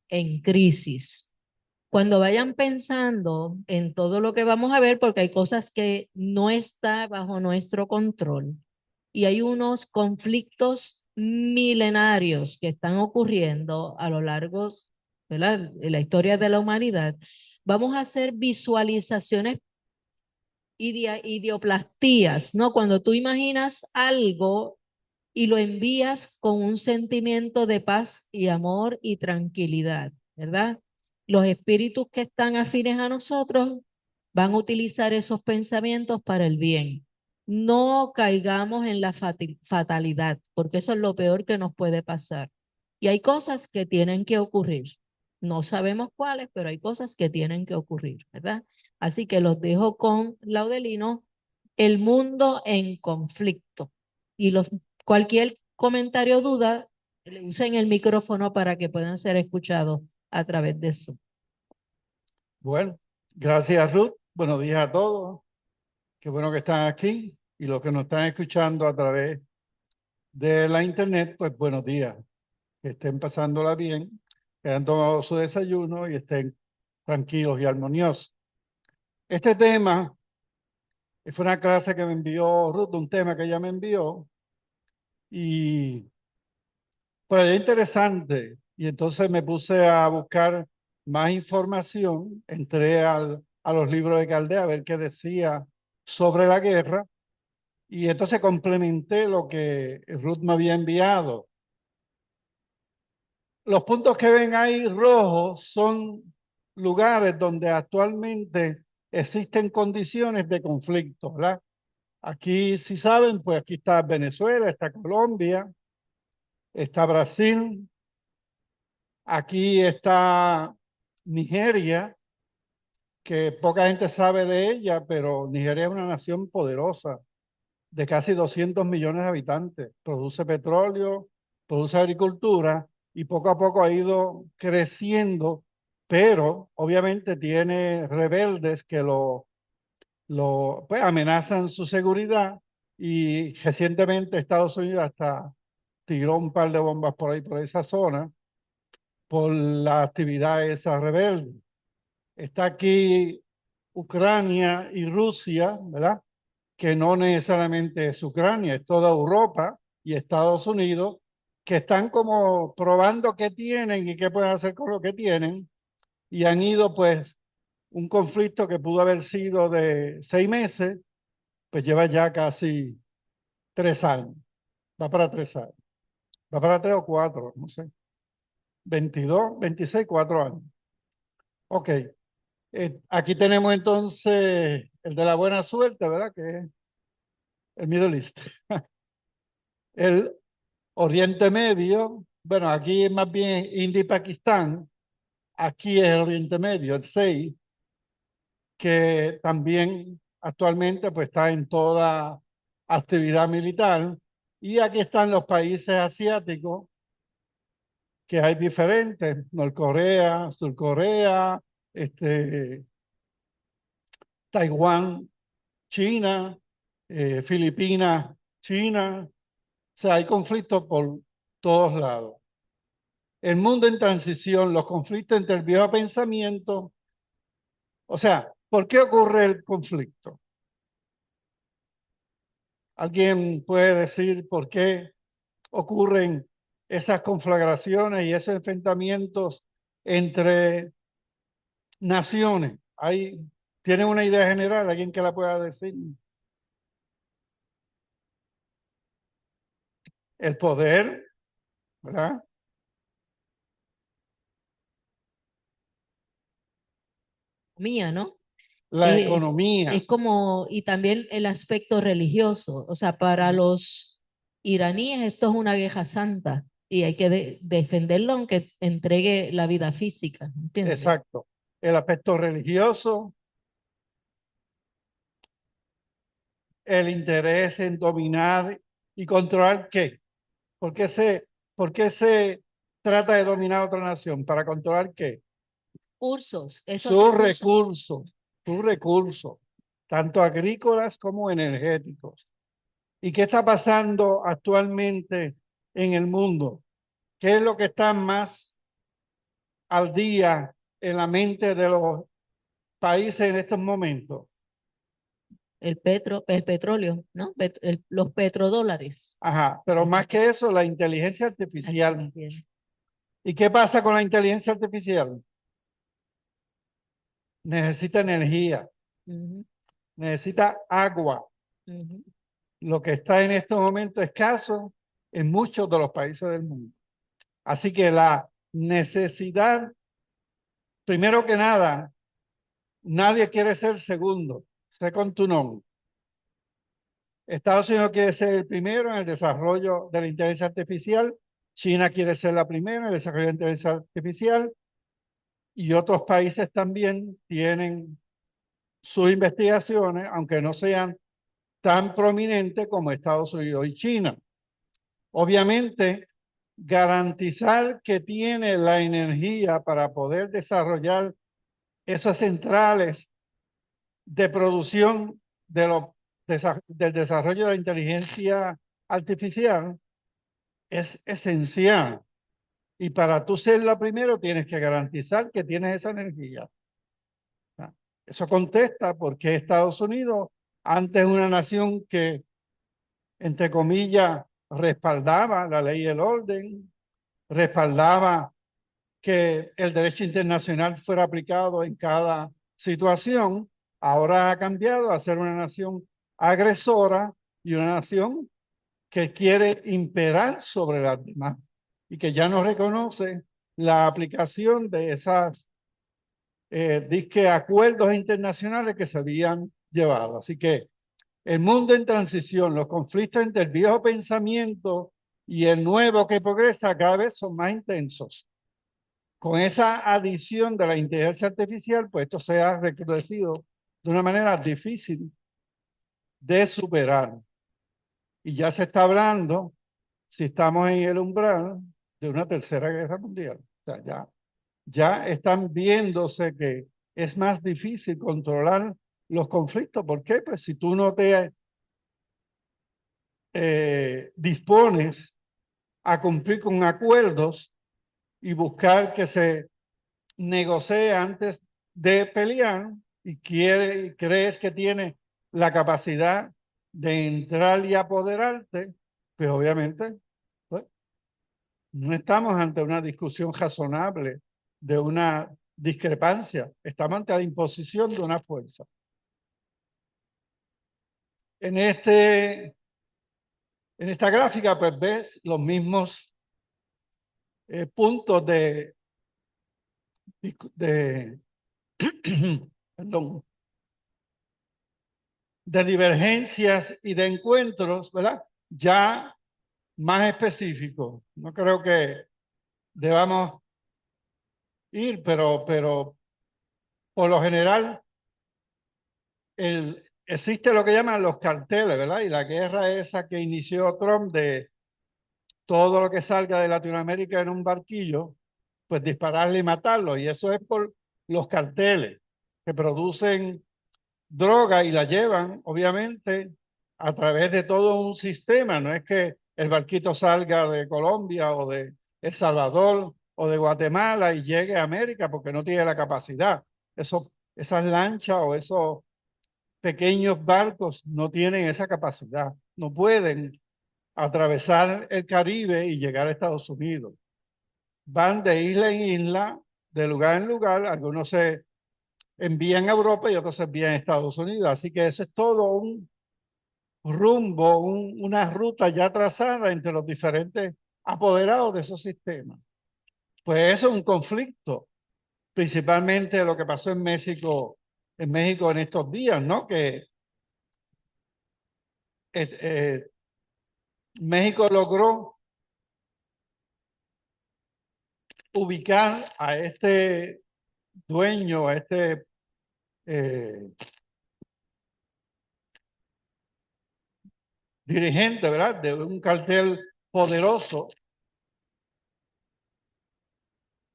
en crisis. Cuando vayan pensando en todo lo que vamos a ver, porque hay cosas que no está bajo nuestro control y hay unos conflictos milenarios que están ocurriendo a lo largo de la historia de la humanidad, vamos a hacer visualizaciones ideoplastías, ¿no? Cuando tú imaginas algo y lo envías con un sentimiento de paz y amor y tranquilidad, ¿verdad? Los espíritus que están afines a nosotros van a utilizar esos pensamientos para el bien. No caigamos en la fatalidad, porque eso es lo peor que nos puede pasar. Y hay cosas que tienen que ocurrir. No sabemos cuáles, pero hay cosas que tienen que ocurrir, ¿verdad? Así que los dejo con Laudelino, el mundo en conflicto. Y cualquier comentario o duda, usen el micrófono para que puedan ser escuchados a través de eso. Bueno, gracias Ruth. Buenos días a todos. Qué bueno que están aquí. Y los que nos están escuchando a través de la internet, pues buenos días. Que estén pasándola bien, que hayan tomado su desayuno y estén tranquilos y armoniosos. Este tema fue una clase que me envió Ruth, un tema que ella me envió y pues es interesante. Y entonces me puse a buscar más información, entré a los libros de Caldea a ver qué decía sobre la guerra y entonces complementé lo que Ruth me había enviado. Los puntos que ven ahí rojos son lugares donde actualmente existen condiciones de conflicto, ¿verdad? Aquí, si saben, pues aquí está Venezuela, está Colombia, está Brasil, aquí está Nigeria, que poca gente sabe de ella, pero Nigeria es una nación poderosa, de casi 200 millones de habitantes. Produce petróleo, produce agricultura y poco a poco ha ido creciendo, pero obviamente tiene rebeldes que pues, amenazan su seguridad y recientemente Estados Unidos hasta tiró un par de bombas por ahí, por esa zona, por la actividad de esa rebelde. Está aquí Ucrania y Rusia, ¿verdad? Que no necesariamente es Ucrania, es toda Europa y Estados Unidos, que están como probando qué tienen y qué pueden hacer con lo que tienen, y han ido pues un conflicto que pudo haber sido de 6 meses, pues lleva ya casi 3 años, va para 3 años, va para 3 o 4, no sé, 22, 26, 4 años. Ok, aquí tenemos entonces el de la buena suerte, ¿verdad? Que es el Middle East. El Oriente Medio, bueno, aquí es más bien India y Pakistán, aquí es el Oriente Medio, el 6, que también actualmente pues está en toda actividad militar. Y aquí están los países asiáticos, que hay diferentes, Norcorea, Surcorea, este, Taiwán, China, Filipinas, China. O sea, hay conflictos por todos lados. El mundo en transición, los conflictos entre el viejo pensamiento. O sea, ¿por qué ocurre el conflicto? ¿Alguien puede decir por qué ocurren esas conflagraciones y esos enfrentamientos entre naciones? ¿Tienen una idea general? ¿Alguien que la pueda decir? El poder, ¿verdad? Mía, ¿no? La Eh, economía. es como, y también el aspecto religioso, o sea, para los iraníes esto es una guerra santa y hay que defenderlo aunque entregue la vida física, ¿entiendes? Exacto. El aspecto religioso, el interés en dominar y controlar qué. ¿Por qué por qué se trata de dominar otra nación? ¿Para controlar qué? Cursos, esos Sus recursos. recursos, sus recursos, tanto agrícolas como energéticos. ¿Y qué está pasando actualmente en el mundo? ¿Qué es lo que está más al día en la mente de los países en estos momentos? El petróleo, ¿no? Los petrodólares. Ajá, pero más que eso, la inteligencia artificial. Bien. ¿Y qué pasa con la inteligencia artificial? Necesita energía, Ujú, necesita agua, ujú. lo que está en estos momentos escaso en muchos de los países del mundo. Así que la necesidad, primero que nada, nadie quiere ser segundo, sé con tu nombre. Estados Unidos quiere ser el primero en el desarrollo de la inteligencia artificial, China quiere ser la primera en el desarrollo de la inteligencia artificial y otros países también tienen sus investigaciones, aunque no sean tan prominentes como Estados Unidos y China. Obviamente, garantizar que tiene la energía para poder desarrollar esas centrales de producción del desarrollo de la inteligencia artificial es esencial. Y para tú ser la primero tienes que garantizar que tienes esa energía. Eso contesta porque Estados Unidos, antes una nación que, entre comillas, respaldaba la ley y el orden, respaldaba que el derecho internacional fuera aplicado en cada situación, ahora ha cambiado a ser una nación agresora y una nación que quiere imperar sobre las demás y que ya no reconoce la aplicación de esas disque acuerdos internacionales que se habían llevado. Así que el mundo en transición, los conflictos entre el viejo pensamiento y el nuevo que progresa cada vez son más intensos. Con esa adición de la inteligencia artificial, pues esto se ha recrudecido de una manera difícil de superar. Y ya se está hablando, si estamos en el umbral, de una tercera guerra mundial. O sea, ya están viéndose que es más difícil controlar los conflictos. ¿Por qué? Pues si tú no te dispones a cumplir con acuerdos y buscar que se negocie antes de pelear y crees que tiene la capacidad de entrar y apoderarte, pues obviamente pues, no estamos ante una discusión razonable de una discrepancia, estamos ante la imposición de una fuerza. En, en esta gráfica pues ves los mismos puntos de perdón, de divergencias y de encuentros, ¿verdad? Ya más específicos. No creo que debamos ir, pero por lo general existe lo que llaman los carteles, ¿verdad? Y la guerra esa que inició Trump de todo lo que salga de Latinoamérica en un barquillo, pues dispararle y matarlo. Y eso es por los carteles que producen droga y la llevan, obviamente, a través de todo un sistema. No es que el barquito salga de Colombia o de El Salvador o de Guatemala y llegue a América porque no tiene la capacidad. Esas lanchas o esos pequeños barcos no tienen esa capacidad. No pueden atravesar el Caribe y llegar a Estados Unidos. Van de isla en isla, de lugar en lugar. Algunos se envían a Europa y otros se envían a Estados Unidos. Así que eso es todo un rumbo, una ruta ya trazada entre los diferentes apoderados de esos sistemas. Pues eso es un conflicto, principalmente lo que pasó en México en estos días, ¿no? Que eh, México logró ubicar a este dueño, a este eh, dirigente, ¿verdad? De un cartel poderoso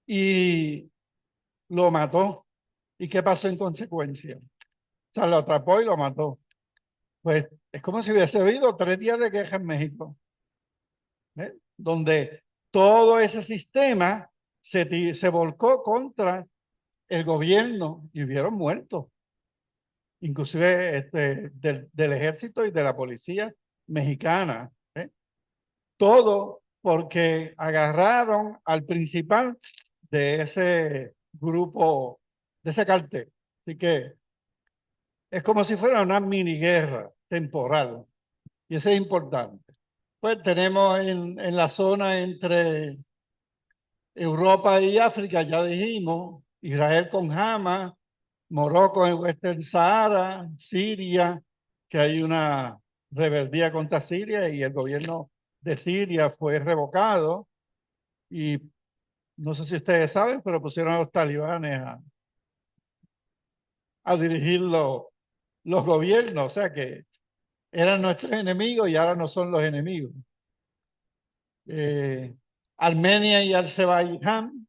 y lo mató. ¿Y qué pasó en consecuencia? O sea, lo atrapó y lo mató. Pues es como si hubiese habido 3 días de guerra en México, ¿eh? Donde todo ese sistema se volcó contra el gobierno y hubieron muertos, inclusive del ejército y de la policía mexicana. Todo porque agarraron al principal de ese grupo, de ese cartel. Así que es como si fuera una mini guerra temporal y eso es importante. Pues tenemos en la zona entre Europa y África, ya dijimos, Israel con Hamas, Morocco en Western Sahara, Siria, que hay una rebeldía contra Siria y el gobierno de Siria fue revocado y no sé si ustedes saben, pero pusieron a los talibanes a dirigir los gobiernos, o sea que eran nuestros enemigos y ahora no son los enemigos. Eh, Armenia y Azerbaiyán,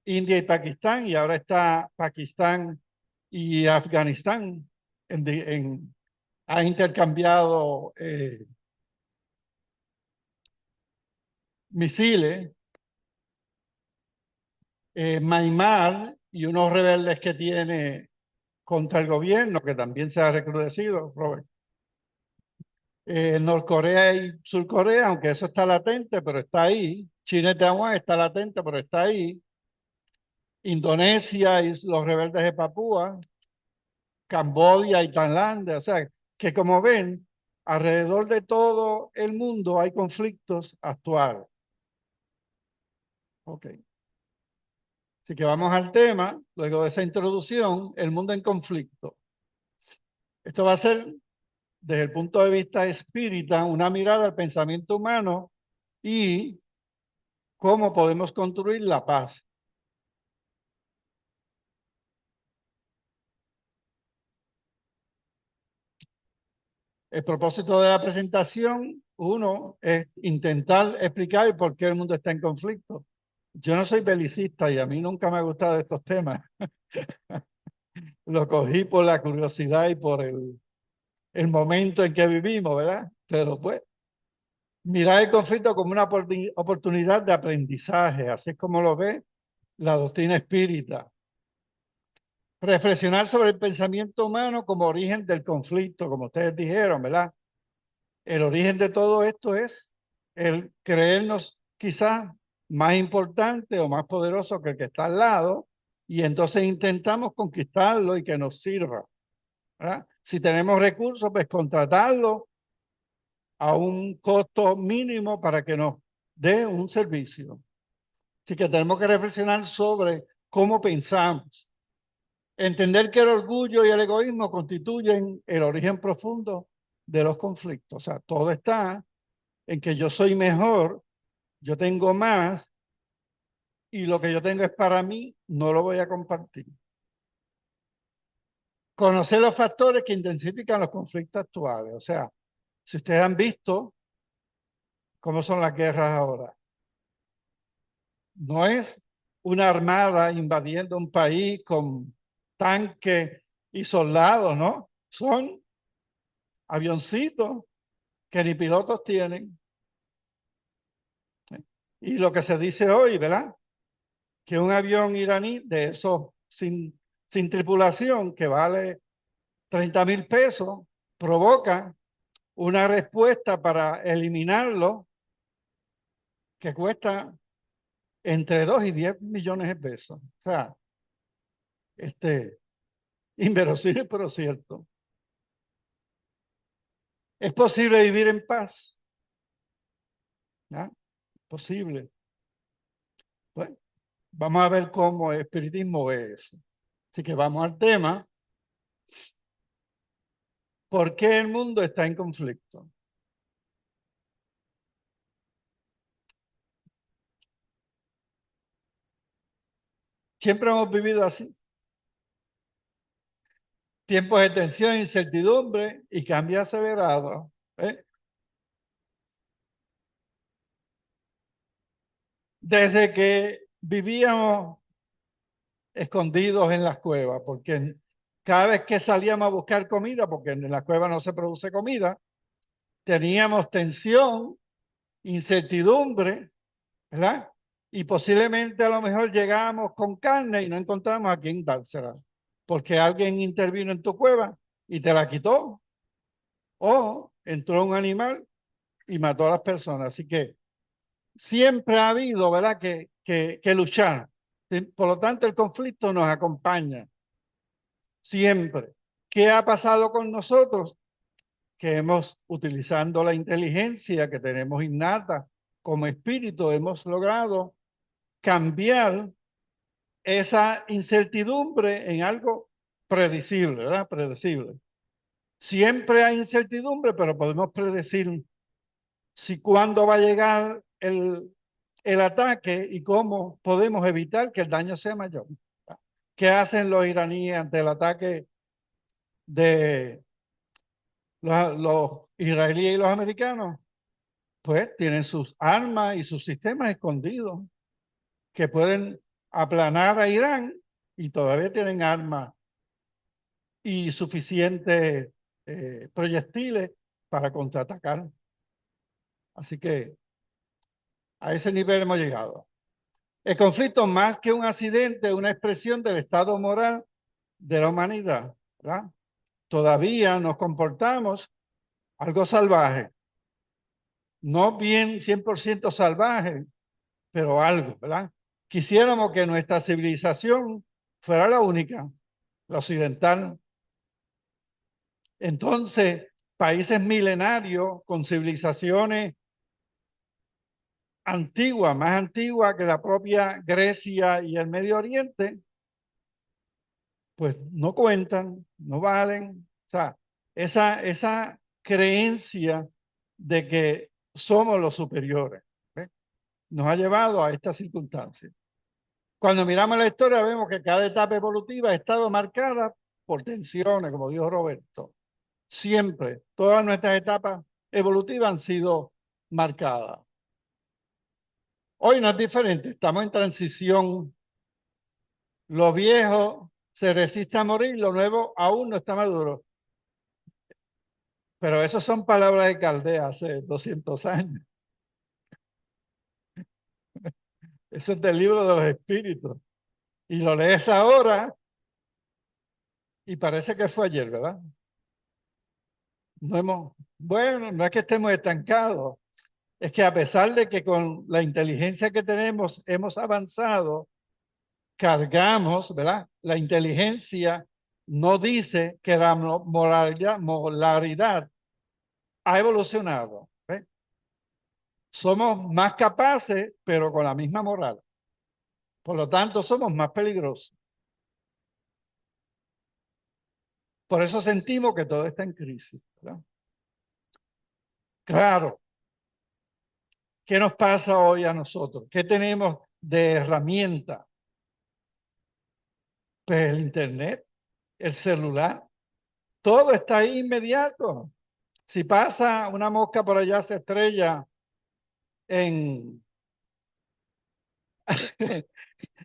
India y Pakistán, y ahora está Pakistán y Afganistán ha intercambiado misiles. Myanmar y unos rebeldes que tiene contra el gobierno, que también se ha recrudecido, Robert. Norcorea y Surcorea, aunque eso está latente, pero está ahí. China y Taiwán está latente, pero está ahí. Indonesia y los rebeldes de Papúa, Camboya y Tailandia. O sea, que como ven, alrededor de todo el mundo hay conflictos actuales. Ok. Así que vamos al tema, luego de esa introducción, el mundo en conflicto. Esto va a ser, desde el punto de vista espírita, una mirada al pensamiento humano y cómo podemos construir la paz. El propósito de la presentación, uno, es intentar explicar por qué el mundo está en conflicto. Yo no soy belicista y a mí nunca me ha gustado estos temas. Lo cogí por la curiosidad y por el momento en que vivimos, ¿verdad? Pero pues, mirar el conflicto como una oportunidad de aprendizaje, así es como lo ve la doctrina espírita. Reflexionar sobre el pensamiento humano como origen del conflicto, como ustedes dijeron, ¿verdad? El origen de todo esto es el creernos quizás más importante o más poderoso que el que está al lado y entonces intentamos conquistarlo y que nos sirva, ¿verdad? Si tenemos recursos, pues contratarlo a un costo mínimo para que nos dé un servicio. Así que tenemos que reflexionar sobre cómo pensamos. Entender que el orgullo y el egoísmo constituyen el origen profundo de los conflictos. O sea, todo está en que yo soy mejor, yo tengo más y lo que yo tengo es para mí, no lo voy a compartir. Conocer los factores que intensifican los conflictos actuales. O sea, si ustedes han visto cómo son las guerras ahora, no es una armada invadiendo un país con tanques y soldados, ¿no? Son avioncitos que ni pilotos tienen. Y lo que se dice hoy, ¿verdad? Que un avión iraní de esos sin tripulación, que vale 30,000 pesos, provoca una respuesta para eliminarlo que cuesta entre 2 y 10 millones de pesos. O sea, inverosímil, pero cierto. ¿Es posible vivir en paz? ¿Ya? Posible. Bueno, vamos a ver cómo el espiritismo ve eso. Así que vamos al tema. ¿Por qué el mundo está en conflicto? Siempre hemos vivido así. Tiempos de tensión, incertidumbre y cambio acelerado. ¿Eh? Desde que vivíamos escondidos en las cuevas, porque cada vez que salíamos a buscar comida, porque en la cueva no se produce comida, teníamos tensión, incertidumbre, ¿verdad? Y posiblemente a lo mejor llegamos con carne y no encontramos a quién dársela, porque alguien intervino en tu cueva y te la quitó, o entró un animal y mató a las personas. Así que siempre ha habido, ¿verdad?, que luchar. Sí, por lo tanto, el conflicto nos acompaña siempre. ¿Qué ha pasado con nosotros? Que hemos, utilizando la inteligencia que tenemos innata como espíritu, hemos logrado cambiar esa incertidumbre en algo predecible, ¿verdad? Predecible. Siempre hay incertidumbre, pero podemos predecir si cuándo va a llegar el ataque y cómo podemos evitar que el daño sea mayor. ¿Qué hacen los iraníes ante el ataque de los israelíes y los americanos? Pues tienen sus armas y sus sistemas escondidos que pueden aplanar a Irán y todavía tienen armas y suficientes proyectiles para contraatacar. Así que a ese nivel hemos llegado. El conflicto, más que un accidente, es una expresión del estado moral de la humanidad, ¿verdad? Todavía nos comportamos algo salvaje, no bien 100% salvaje, pero algo, ¿verdad? Quisiéramos que nuestra civilización fuera la única, la occidental. Entonces, países milenarios con civilizaciones antiguas, más antiguas que la propia Grecia y el Medio Oriente, pues no cuentan, no valen. O sea, esa creencia de que somos los superiores, ¿ves?, nos ha llevado a esta circunstancia. Cuando miramos la historia vemos que cada etapa evolutiva ha estado marcada por tensiones, como dijo Roberto. Siempre, todas nuestras etapas evolutivas han sido marcadas. Hoy no es diferente, estamos en transición. Lo viejo se resiste a morir, lo nuevo aún no está maduro. Pero eso son palabras de Caldea hace 200 años. Eso es del libro de los espíritus. Y lo lees ahora y parece que fue ayer, ¿verdad? Bueno, no es que estemos estancados, es que a pesar de que con la inteligencia que tenemos hemos avanzado, cargamos, ¿verdad? La inteligencia no dice que la moralidad ha evolucionado. ¿Ve? Somos más capaces, pero con la misma moral. Por lo tanto, somos más peligrosos. Por eso sentimos que todo está en crisis, ¿verdad? Claro, ¿qué nos pasa hoy a nosotros? ¿Qué tenemos de herramienta? Pues el Internet, el celular, todo está ahí inmediato. Si pasa una mosca por allá, se estrella en,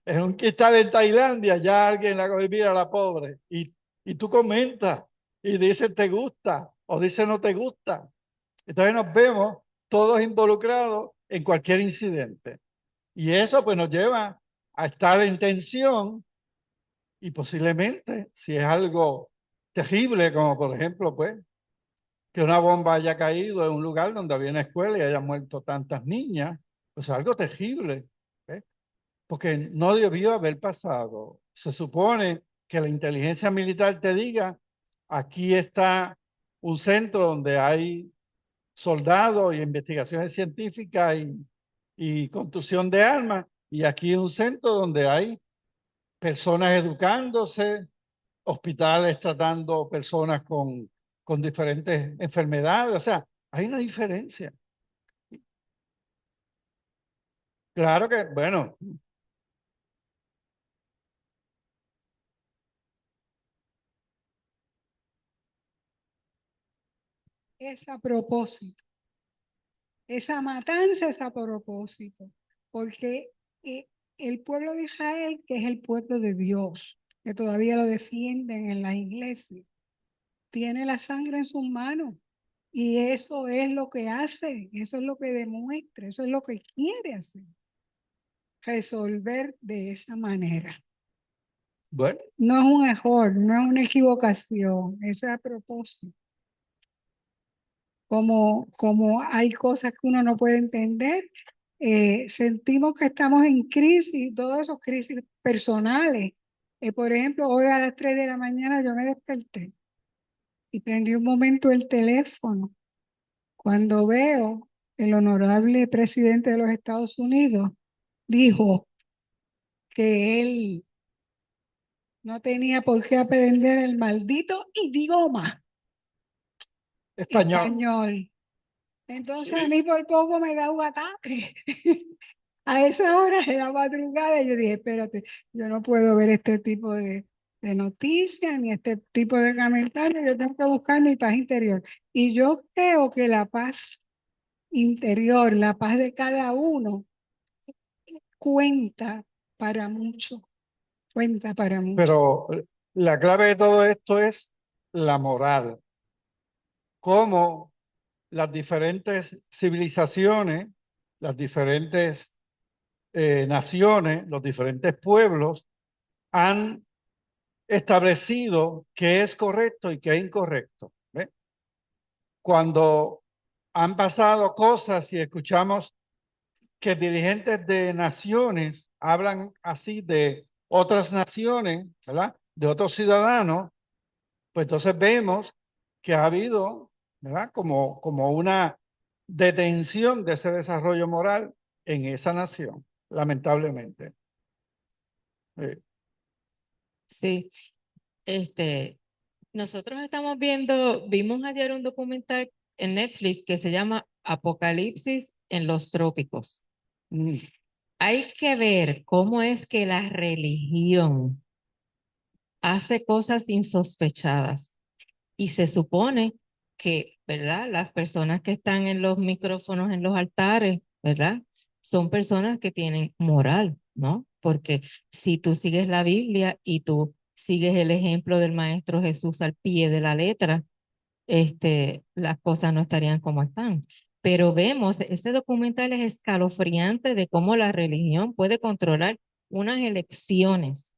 en un cristal en Tailandia, ya alguien la coge, mira la pobre, y tú comentas y dices te gusta o dices no te gusta. Entonces nos vemos todos involucrados en cualquier incidente. Y eso pues nos lleva a estar en tensión y posiblemente, si es algo terrible, como por ejemplo, pues, que una bomba haya caído en un lugar donde había una escuela y hayan muerto tantas niñas, pues algo terrible, ¿eh? Porque no debió haber pasado. Se supone que la inteligencia militar te diga, aquí está un centro donde hay soldados y investigaciones científicas y construcción de armas, y aquí un centro donde hay personas educándose, hospitales tratando personas con diferentes enfermedades. O sea, hay una diferencia. Claro que, bueno, Es a propósito. Esa matanza es a propósito, porque eh, el pueblo de Israel, que es el pueblo de Dios, que todavía lo defienden en las iglesias, tiene la sangre en sus manos. Y eso es lo que hace, eso es lo que demuestra, eso es lo que quiere hacer. resolver de esa manera. Bueno, No es un error, no es una equivocación, eso es a propósito. Como hay cosas que uno no puede entender, sentimos que estamos en crisis, todas esas crisis personales. Por ejemplo, hoy a las 3 de la mañana yo me desperté y prendí un momento el teléfono. Cuando veo el honorable presidente de los Estados Unidos dijo que él no tenía por qué aprender el maldito idioma español. español. Entonces a mí por poco me da un ataque. A esa hora de la madrugada yo dije, espérate, yo no puedo ver este tipo de noticias ni este tipo de comentarios, yo tengo que buscar mi paz interior. Y yo creo que la paz interior, la paz de cada uno, cuenta para mucho, cuenta para mucho. Pero la clave de todo esto es la moral. Cómo las diferentes civilizaciones, las diferentes naciones, los diferentes pueblos han establecido qué es correcto y qué es incorrecto. ¿Ve? Cuando han pasado cosas y escuchamos que dirigentes de naciones hablan así de otras naciones, ¿verdad? De otros ciudadanos, pues entonces vemos que ha habido, ¿verdad? Como una detención de ese desarrollo moral en esa nación, lamentablemente. Eh, Sí, este, nosotros estamos vimos ayer un documental en Netflix que se llama Apocalipsis en los trópicos. mm, Hay que ver cómo es que la religión hace cosas insospechadas y se supone que, ¿verdad? Las personas que están en los micrófonos, en los altares, ¿verdad? Son personas que tienen moral, ¿no? Porque si tú sigues la Biblia y tú sigues el ejemplo del Maestro Jesús al pie de la letra, las cosas no estarían como están. Pero vemos, ese documental es escalofriante de cómo la religión puede controlar unas elecciones.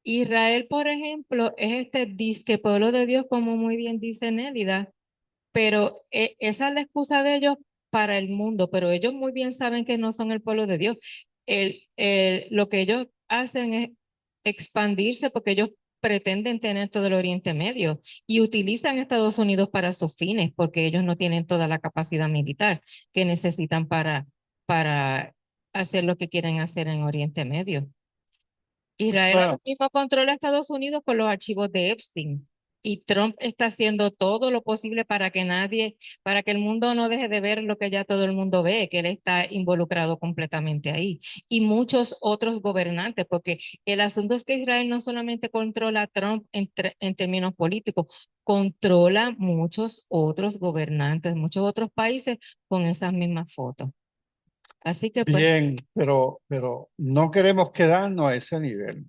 Israel, por ejemplo, es este disque pueblo de Dios, como muy bien dice Nélida, pero esa es la excusa de ellos para el mundo, pero ellos muy bien saben que no son el pueblo de Dios. Lo que ellos hacen es expandirse porque ellos pretenden tener todo el Oriente Medio y utilizan Estados Unidos para sus fines porque ellos no tienen toda la capacidad militar que necesitan para hacer lo que quieren hacer en Oriente Medio. Israel ahora bueno, mismo controla a Estados Unidos con los archivos de Epstein y Trump está haciendo todo lo posible para que el mundo no deje de ver lo que ya todo el mundo ve, que él está involucrado completamente ahí. Y muchos otros gobernantes, porque el asunto es que Israel no solamente controla a Trump en términos políticos, controla muchos otros gobernantes, muchos otros países con esas mismas fotos. Así que pues bien, pero no queremos quedarnos a ese nivel,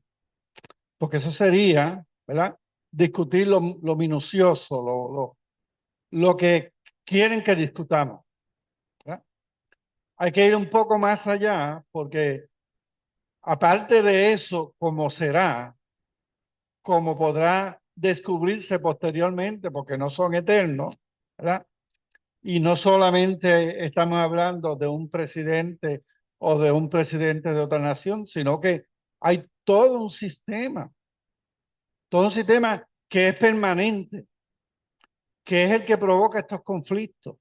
porque eso sería, ¿verdad? Discutir lo minucioso, lo que quieren que discutamos, ¿verdad? Hay que ir un poco más allá, porque aparte de eso, como será, como podrá descubrirse posteriormente, porque no son eternos, ¿verdad? Y no solamente estamos hablando de un presidente o de un presidente de otra nación, sino que hay todo un sistema que es permanente, que es el que provoca estos conflictos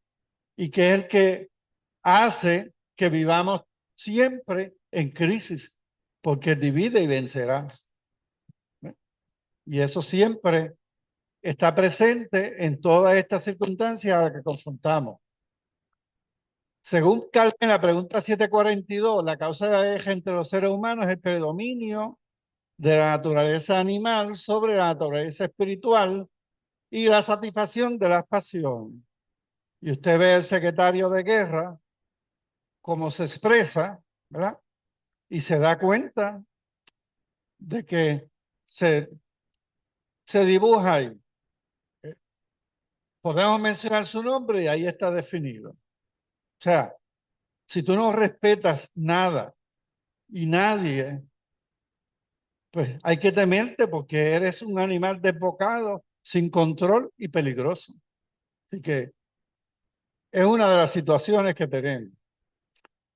y que es el que hace que vivamos siempre en crisis, porque divide y vencerá. ¿Eh? Y eso siempre está presente en todas estas circunstancias a las que confrontamos. Según Calvin, en la pregunta 742, la causa de la guerra entre los seres humanos es el predominio de la naturaleza animal sobre la naturaleza espiritual y la satisfacción de las pasiones. Y usted ve el secretario de guerra, cómo se expresa, ¿verdad? Y se da cuenta de que se, se dibuja ahí. Podemos mencionar su nombre y ahí está definido. O sea, si tú no respetas nada y nadie, pues hay que temerte porque eres un animal desbocado, sin control y peligroso. Así que es una de las situaciones que tenemos.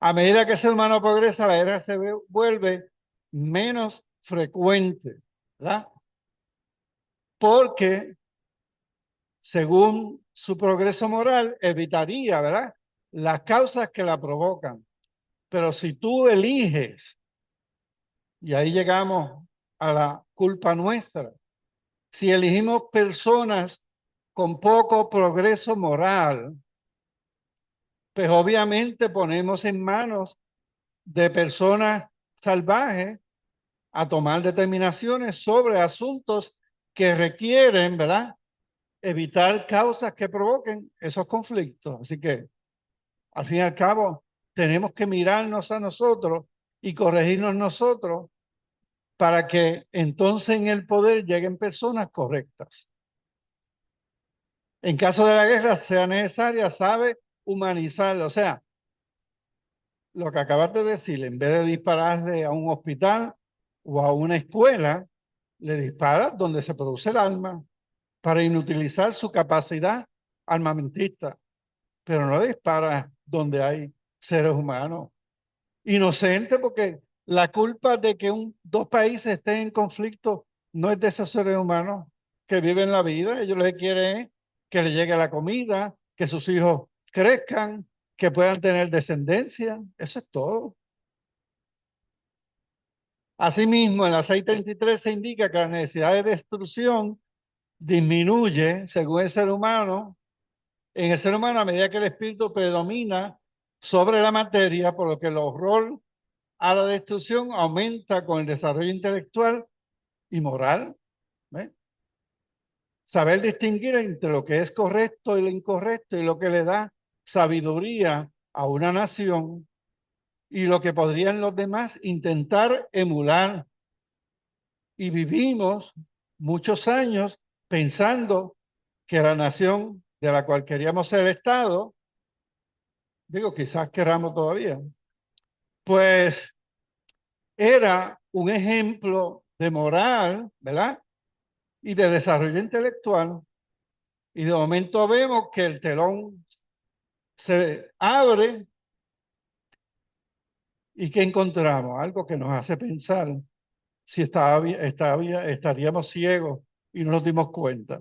A medida que el ser humano progresa, la guerra vuelve menos frecuente, ¿verdad? Porque según su progreso moral, evitaría, ¿verdad?, las causas que la provocan. Pero si tú eliges, y ahí llegamos a la culpa nuestra, si elegimos personas con poco progreso moral, pues obviamente ponemos en manos de personas salvajes a tomar determinaciones sobre asuntos que requieren, ¿verdad?, evitar causas que provoquen esos conflictos. Así que, al fin y al cabo, tenemos que mirarnos a nosotros y corregirnos nosotros para que entonces en el poder lleguen personas correctas. En caso de la guerra sea necesaria, sabe humanizarla. O sea, lo que acabas de decir, en vez de dispararle a un hospital o a una escuela, le disparas donde se produce el arma para inutilizar su capacidad armamentista, pero no le disparas donde hay seres humanos inocentes, porque la culpa de que dos países estén en conflicto no es de esos seres humanos que viven la vida. Ellos lo que quieren es que le llegue la comida, que sus hijos crezcan, que puedan tener descendencia. Eso es todo. Asimismo, en la 633 se indica que la necesidad de destrucción disminuye según el ser humano, en el ser humano a medida que el espíritu predomina sobre la materia, por lo que el horror a la destrucción aumenta con el desarrollo intelectual y moral. ¿Ve? Saber distinguir entre lo que es correcto y lo incorrecto y lo que le da sabiduría a una nación y lo que podrían los demás intentar emular. Y vivimos muchos años pensando que la nación de la cual queríamos ser Estado, digo, quizás queramos todavía, pues era un ejemplo de moral, ¿verdad?, y de desarrollo intelectual. Y de momento vemos que el telón se abre y ¿qué encontramos? Algo que nos hace pensar si estaríamos ciegos y no nos dimos cuenta.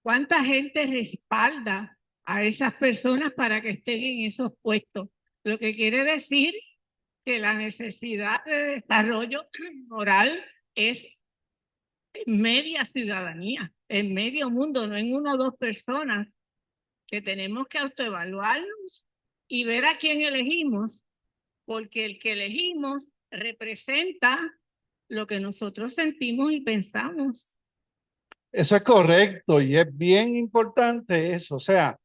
¿Cuánta gente respalda a esas personas para que estén en esos puestos? Lo que quiere decir que la necesidad de desarrollo moral es en media ciudadanía, en medio mundo, no en una o dos personas, que tenemos que autoevaluarnos y ver a quién elegimos, porque el que elegimos representa lo que nosotros sentimos y pensamos. Eso es correcto y es bien importante eso. O sea,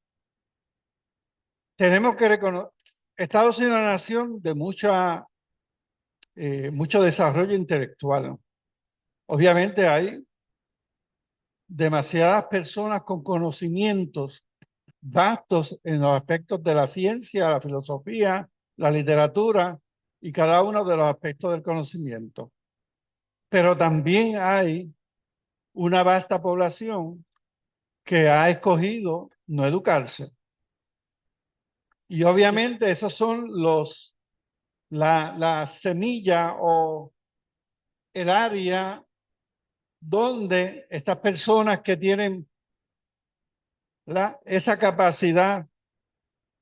tenemos que reconocer, Estados Unidos es una nación de mucho desarrollo intelectual. Obviamente hay demasiadas personas con conocimientos vastos en los aspectos de la ciencia, la filosofía, la literatura y cada uno de los aspectos del conocimiento. Pero también hay una vasta población que ha escogido no educarse. Y obviamente esos son la semilla o el área donde estas personas que tienen esa capacidad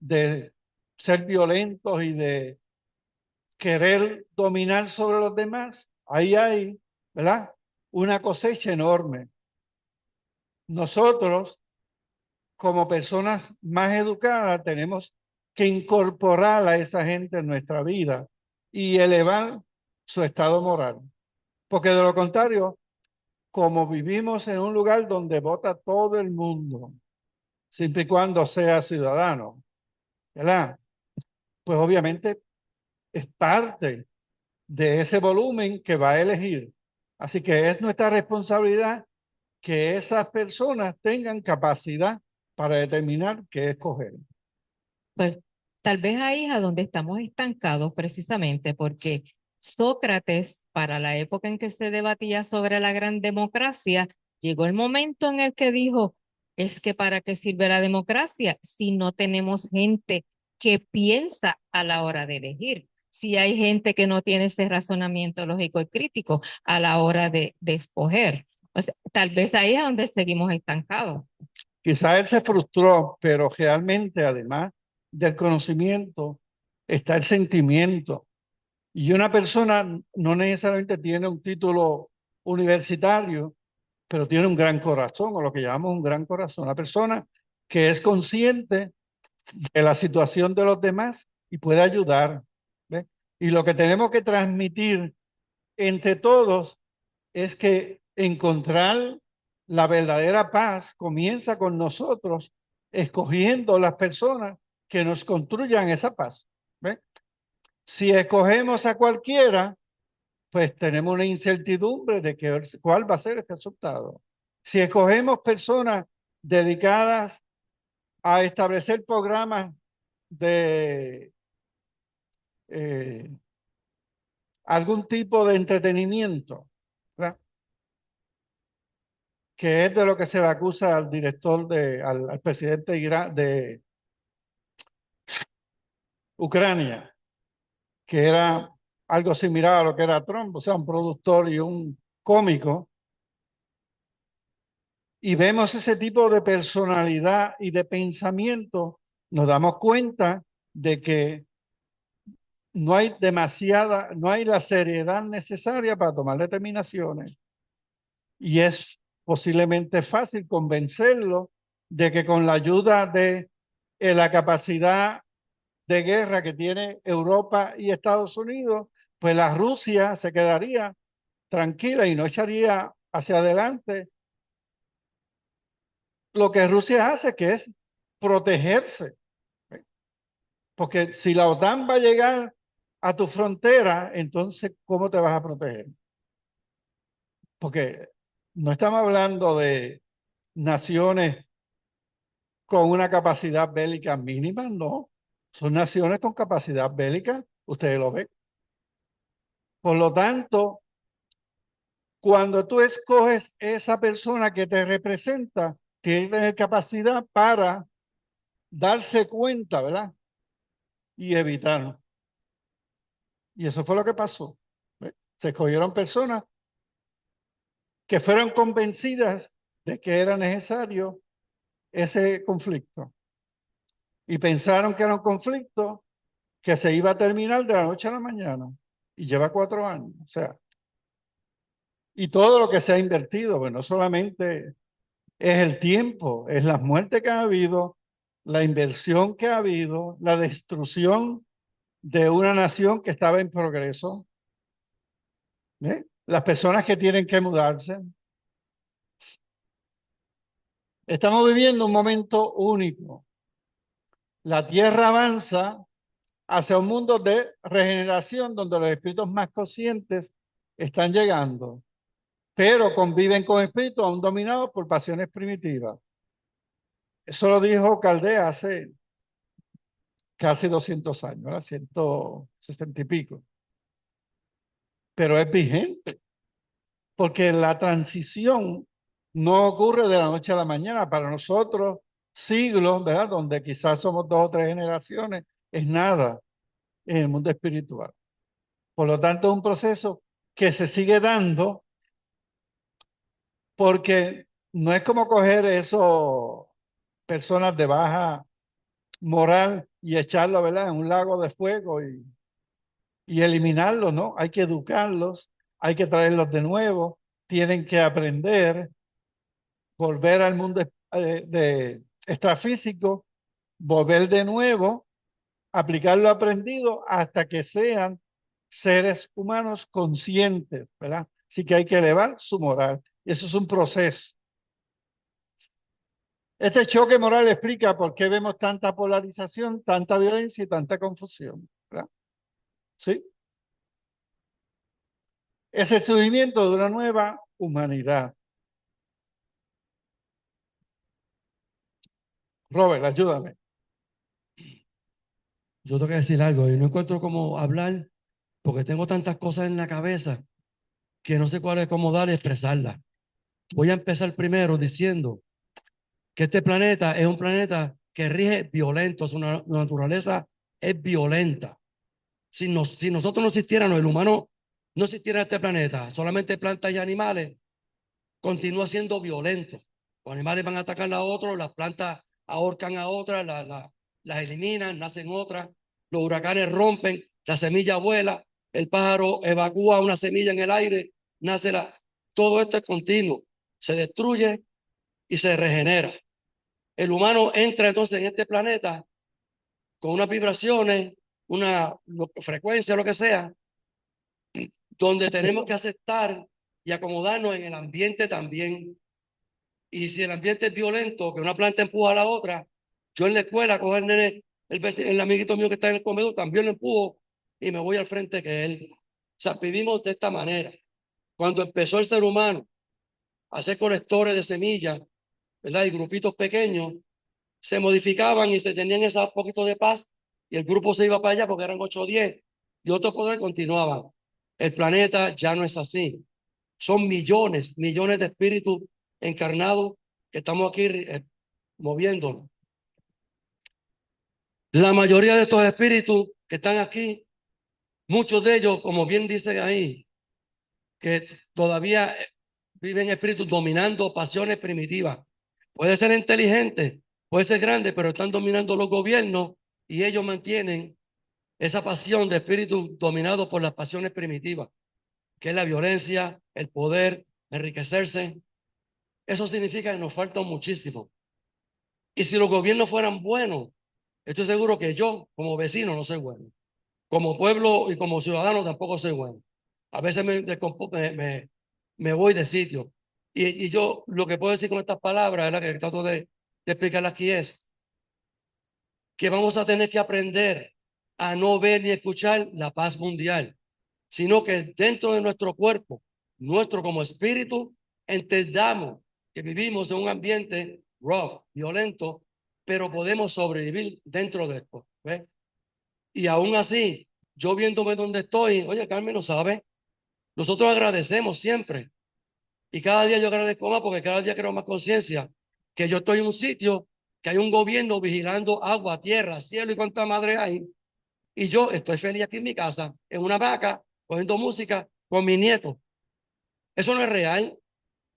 de ser violentos y de querer dominar sobre los demás, ahí hay, ¿verdad?, una cosecha enorme. Nosotros, como personas más educadas, tenemos que incorporar a esa gente en nuestra vida y elevar su estado moral. Porque de lo contrario, como vivimos en un lugar donde vota todo el mundo, siempre y cuando sea ciudadano, ¿verdad?, pues obviamente es parte de ese volumen que va a elegir. Así que es nuestra responsabilidad que esas personas tengan capacidad para determinar qué escoger. Pues tal vez ahí es a donde estamos estancados precisamente porque Sócrates, para la época en que se debatía sobre la gran democracia, llegó el momento en el que dijo, es que ¿para qué sirve la democracia si no tenemos gente que piensa a la hora de elegir? Si hay gente que no tiene ese razonamiento lógico y crítico a la hora de escoger. O sea, tal vez ahí es donde seguimos estancados. Quizá él se frustró, pero realmente además del conocimiento está el sentimiento. Y una persona no necesariamente tiene un título universitario, pero tiene un gran corazón, o lo que llamamos un gran corazón. Una persona que es consciente de la situación de los demás y puede ayudar. ¿Ve? Y lo que tenemos que transmitir entre todos es que encontrar la verdadera paz comienza con nosotros escogiendo las personas que nos construyan esa paz. ¿Ve? Si escogemos a cualquiera, pues tenemos una incertidumbre de cuál va a ser el resultado. Si escogemos personas dedicadas a establecer programas de algún tipo de entretenimiento, ¿verdad? Que es de lo que se le acusa al director, al presidente de Ucrania, que era algo similar a lo que era Trump, o sea, un productor y un cómico. Y vemos ese tipo de personalidad y de pensamiento, nos damos cuenta de que no hay no hay la seriedad necesaria para tomar determinaciones. Y es posiblemente fácil convencerlo de que con la ayuda de la capacidad de guerra que tiene Europa y Estados Unidos, pues la Rusia se quedaría tranquila y no echaría hacia adelante lo que Rusia hace, que es protegerse. Porque si la OTAN va a llegar a tu frontera, entonces, ¿cómo te vas a proteger? Porque no estamos hablando de naciones con una capacidad bélica mínima, no. Son naciones con capacidad bélica, ustedes lo ven. Por lo tanto, cuando tú escoges esa persona que te representa, tiene que tener capacidad para darse cuenta, ¿verdad? Y evitar. Y eso fue lo que pasó. ¿Ve? Se escogieron personas que fueron convencidas de que era necesario ese conflicto. Y pensaron que era un conflicto que se iba a terminar de la noche a la mañana. Y lleva 4 años. O sea, y todo lo que se ha invertido, pues no solamente es el tiempo, es las muertes que ha habido, la inversión que ha habido, la destrucción de una nación que estaba en progreso, ¿eh? Las personas que tienen que mudarse. Estamos viviendo un momento único. La tierra avanza hacia un mundo de regeneración donde los espíritus más conscientes están llegando, pero conviven con espíritus aún dominados por pasiones primitivas. Eso lo dijo Caldea hace casi 200 años, ¿verdad? 160 y pico. Pero es vigente, porque la transición no ocurre de la noche a la mañana. Para nosotros, siglos, ¿verdad? Donde quizás somos 2 o 3 generaciones, es nada en el mundo espiritual. Por lo tanto, es un proceso que se sigue dando porque no es como coger esos personas de baja moral y echarlo, ¿verdad?, en un lago de fuego y eliminarlos, ¿no? Hay que educarlos, hay que traerlos de nuevo, tienen que aprender, volver al mundo de extrafísico, volver de nuevo, aplicar lo aprendido hasta que sean seres humanos conscientes, ¿verdad? Así que hay que elevar su moral. Y eso es un proceso. Este choque moral explica por qué vemos tanta polarización, tanta violencia y tanta confusión, ¿verdad? ¿sí? Es el surgimiento de una nueva humanidad. Robert, ayúdame. Yo tengo que decir algo y no encuentro cómo hablar porque tengo tantas cosas en la cabeza que no sé cuál es cómo dar y expresarlas. Voy a empezar primero diciendo que este planeta es un planeta que rige violento, su naturaleza es violenta. Si nosotros no existiéramos, el humano no existiera en este planeta, solamente plantas y animales, continúa siendo violento. Los animales van a atacar a otros, las plantas ahorcan a otras, las eliminan, nacen otras, los huracanes rompen, la semilla vuela, el pájaro evacúa una semilla en el aire, nace la... Todo esto es continuo, se destruye y se regenera. El humano entra entonces en este planeta con unas vibraciones, una frecuencia, lo que sea, donde tenemos que aceptar y acomodarnos en el ambiente también. Y si el ambiente es violento, que una planta empuja a la otra, yo en la escuela cojo el nene, el amiguito mío que está en el comedor, también lo empujo y me voy al frente que él. O sea, vivimos de esta manera. Cuando empezó el ser humano a hacer colectores de semillas, ¿verdad? Y grupitos pequeños, se modificaban y se tenían ese poquito de paz y el grupo se iba para allá porque eran 8 o 10 y otros poderes continuaban. El planeta ya no es así. Son millones, millones de espíritus encarnados que estamos aquí moviéndonos. La mayoría de estos espíritus que están aquí, muchos de ellos, como bien dicen ahí, que todavía viven espíritus dominando pasiones primitivas. Puede ser inteligente, puede ser grande, pero están dominando los gobiernos y ellos mantienen esa pasión de espíritu dominado por las pasiones primitivas, que es la violencia, el poder, enriquecerse. Eso significa que nos falta muchísimo. Y si los gobiernos fueran buenos, estoy seguro que yo, como vecino, no soy bueno. Como pueblo y como ciudadano, tampoco soy bueno. A veces me voy de sitio. Y yo lo que puedo decir con estas palabras, la que trato de explicar aquí es que vamos a tener que aprender a no ver ni escuchar la paz mundial, sino que dentro de nuestro cuerpo, nuestro como espíritu, entendamos que vivimos en un ambiente rough, violento, pero podemos sobrevivir dentro de esto. ¿Ves? Y aún así, yo viéndome donde estoy, oye, Carmen lo sabe, nosotros agradecemos siempre. Y cada día yo agradezco más porque cada día creo más conciencia que yo estoy en un sitio, que hay un gobierno vigilando agua, tierra, cielo y cuánta madre hay. Y yo estoy feliz aquí en mi casa, en una vaca, cogiendo música con mi nieto. Eso no es real.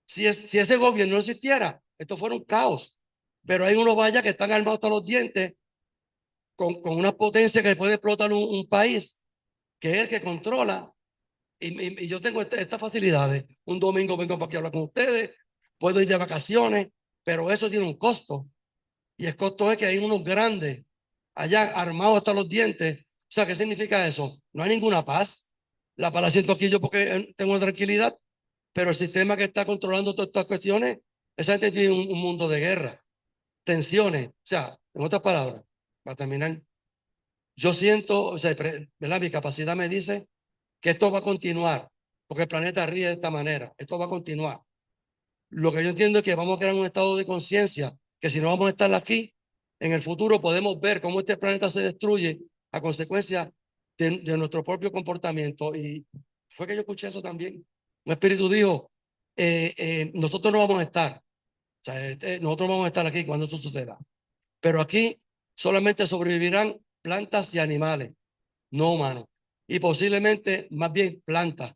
Si ese gobierno no existiera, esto fuera un caos. Pero hay unos vallas que están armados hasta los dientes con una potencia que puede explotar un país, que es el que controla. Y yo tengo estas facilidades. Un domingo vengo para aquí a hablar con ustedes, puedo ir de vacaciones, pero eso tiene un costo. Y el costo es que hay unos grandes allá armados hasta los dientes. O sea, ¿qué significa eso? No hay ninguna paz. La paz la siento aquí yo porque tengo tranquilidad, pero el sistema que está controlando todas estas cuestiones, esa gente tiene un mundo de guerra, tensiones. O sea, en otras palabras, para terminar, yo siento, o sea, ¿verdad? Mi capacidad me dice que esto va a continuar, porque el planeta ríe de esta manera, esto va a continuar. Lo que yo entiendo es que vamos a crear un estado de conciencia, que si no vamos a estar aquí, en el futuro podemos ver cómo este planeta se destruye a consecuencia de nuestro propio comportamiento. Y fue que yo escuché eso también. Un espíritu dijo, nosotros no vamos a estar, o sea, nosotros vamos a estar aquí cuando eso suceda, pero aquí solamente sobrevivirán plantas y animales, no humanos, y posiblemente más bien plantas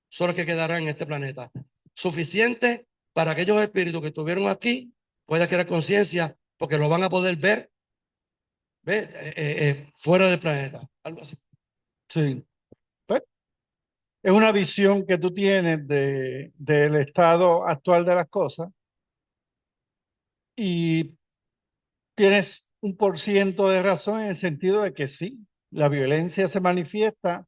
son los que quedarán en este planeta. Suficiente para que aquellos espíritus que estuvieron aquí puedan crear conciencia porque lo van a poder ver, fuera del planeta. Algo así. Sí. Pues, es una visión que tú tienes del estado actual de las cosas y tienes 1% de razón en el sentido de que sí, la violencia se manifiesta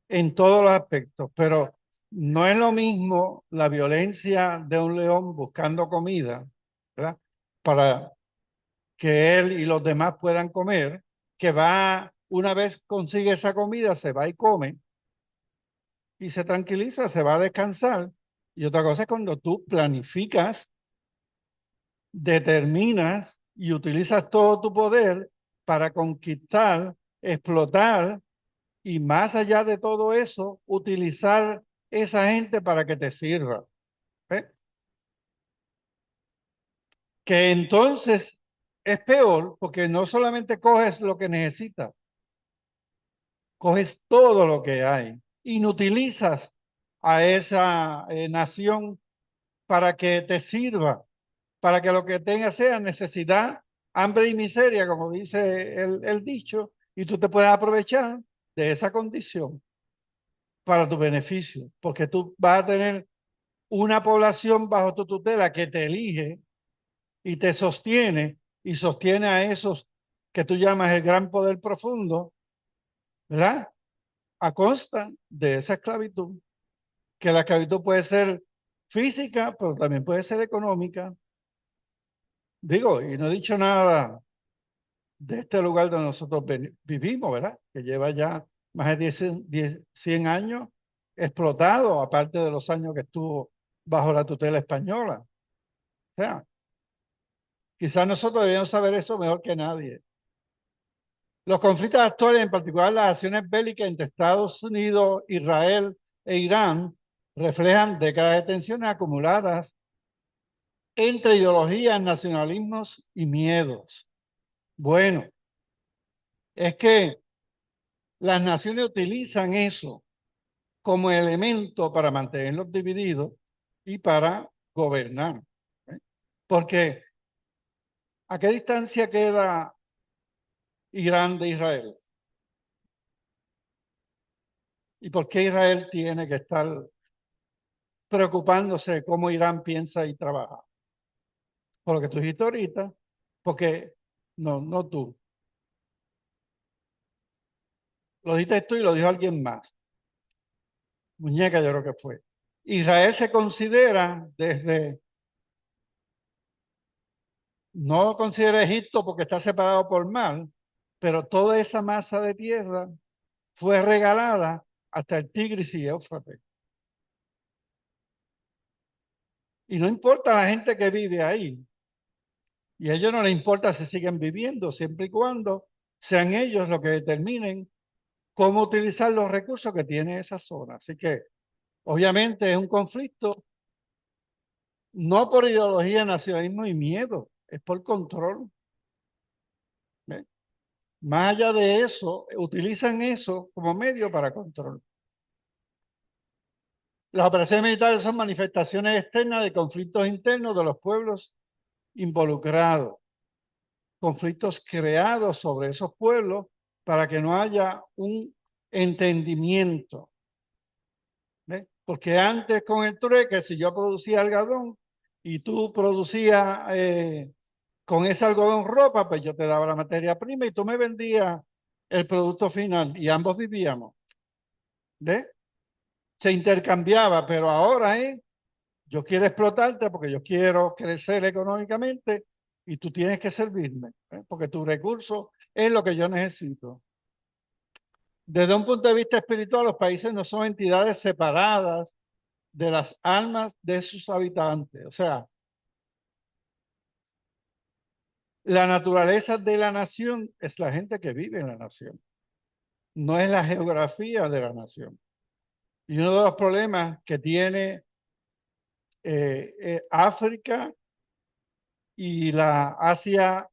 en todos los aspectos, pero no es lo mismo la violencia de un león buscando comida, ¿verdad? Para que él y los demás puedan comer, que va una vez consigue esa comida, se va y come y se tranquiliza, se va a descansar. Y otra cosa es cuando tú planificas, determinas y utilizas todo tu poder para conquistar, explotar y más allá de todo eso, utilizar esa gente para que te sirva. ¿Ves? Que entonces es peor porque no solamente coges lo que necesitas, coges todo lo que hay, inutilizas a esa nación para que te sirva, para que lo que tenga sea necesidad, hambre y miseria, como dice el dicho, y tú te puedes aprovechar de esa condición para tu beneficio, porque tú vas a tener una población bajo tu tutela que te elige y te sostiene y sostiene a esos que tú llamas el gran poder profundo, ¿verdad? A costa de esa esclavitud, que la esclavitud puede ser física, pero también puede ser económica. Digo, y no he dicho nada de este lugar donde nosotros vivimos, ¿verdad? Que lleva ya más de 100 años explotado, aparte de los años que estuvo bajo la tutela española. O sea, quizás nosotros debemos saber eso mejor que nadie. Los conflictos actuales, en particular las acciones bélicas entre Estados Unidos, Israel e Irán, reflejan décadas de tensiones acumuladas entre ideologías, nacionalismos y miedos. Bueno, es que las naciones utilizan eso como elemento para mantenerlos divididos y para gobernar. ¿Eh? Porque ¿a qué distancia queda Irán de Israel? ¿Y por qué Israel tiene que estar preocupándose de cómo Irán piensa y trabaja? Por lo que tú dijiste ahorita, porque no tú. Lo dijiste tú y lo dijo alguien más. Muñeca, yo creo que fue. Israel se considera desde, no considera Egipto porque está separado por mar, pero toda esa masa de tierra fue regalada hasta el Tigris y Éufrates. Y no importa la gente que vive ahí, y a ellos no les importa si siguen viviendo, siempre y cuando sean ellos los que determinen cómo utilizar los recursos que tiene esa zona. Así que, obviamente, es un conflicto no por ideología, nacionalismo y miedo, es por control. ¿Ve? Más allá de eso, utilizan eso como medio para control. Las operaciones militares son manifestaciones externas de conflictos internos de los pueblos involucrados, conflictos creados sobre esos pueblos para que no haya un entendimiento. ¿Ve? Porque antes con el trueque, si yo producía algodón y tú producías con ese algodón ropa, pues yo te daba la materia prima y tú me vendías el producto final y ambos vivíamos. ¿Ve? Se intercambiaba, pero ahora yo quiero explotarte porque yo quiero crecer económicamente y tú tienes que servirme, porque tu recurso es lo que yo necesito. Desde un punto de vista espiritual, los países no son entidades separadas de las almas de sus habitantes. O sea, la naturaleza de la nación es la gente que vive en la nación, no es la geografía de la nación. Y uno de los problemas que tiene África y la Asia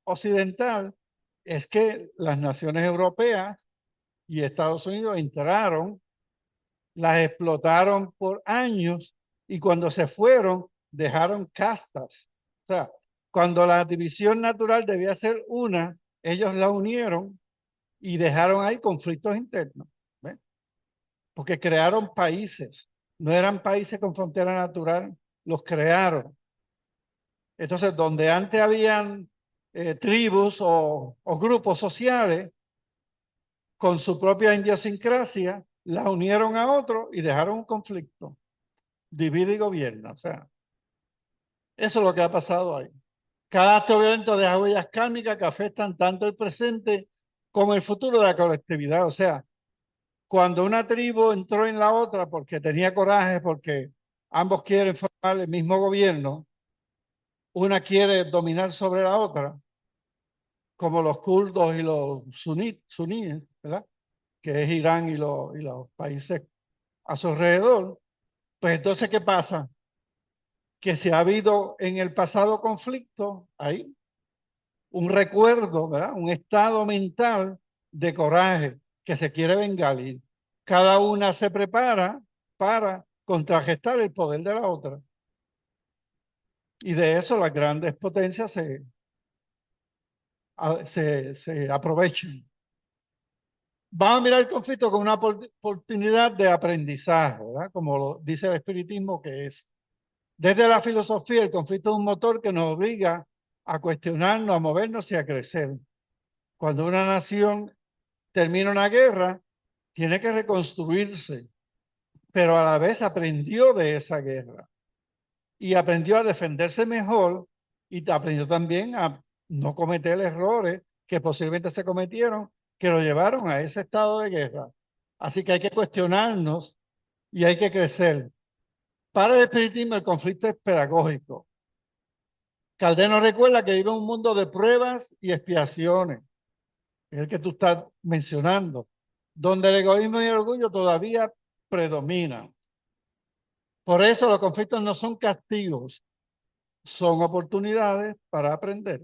occidental es que las naciones europeas y Estados Unidos entraron, las explotaron por años y cuando se fueron dejaron castas. O sea, cuando la división natural debía ser una, ellos la unieron y dejaron ahí conflictos internos. ¿Ves? Porque crearon países, no eran países con frontera natural, los crearon. Entonces, donde antes habían tribus o grupos sociales con su propia idiosincrasia, la unieron a otro y dejaron un conflicto. Divide y gobierna. O sea, eso es lo que ha pasado ahí. Cada acto violento deja huellas kármicas que afectan tanto el presente como el futuro de la colectividad. O sea, cuando una tribu entró en la otra porque tenía coraje, porque ambos quieren formar el mismo gobierno, una quiere dominar sobre la otra, como los kurdos y los suníes, ¿verdad? Que es Irán y los países a su alrededor. Pues entonces, ¿qué pasa? Que si ha habido en el pasado conflicto, hay un recuerdo, ¿verdad? Un estado mental de coraje que se quiere vengar y cada una se prepara para contrarrestar el poder de la otra. Y de eso las grandes potencias se aprovechan. Vamos a mirar el conflicto como una oportunidad de aprendizaje, ¿verdad? Como lo dice el espiritismo que es. Desde la filosofía, el conflicto es un motor que nos obliga a cuestionarnos, a movernos y a crecer. Cuando una nación termina una guerra, tiene que reconstruirse, pero a la vez aprendió de esa guerra y aprendió a defenderse mejor y aprendió también a no cometer errores que posiblemente se cometieron, que lo llevaron a ese estado de guerra. Así que hay que cuestionarnos y hay que crecer. Para el espiritismo el conflicto es pedagógico. Caldeno recuerda que vive en un mundo de pruebas y expiaciones, es el que tú estás mencionando, donde el egoísmo y el orgullo todavía predominan. Por eso los conflictos no son castigos, son oportunidades para aprender.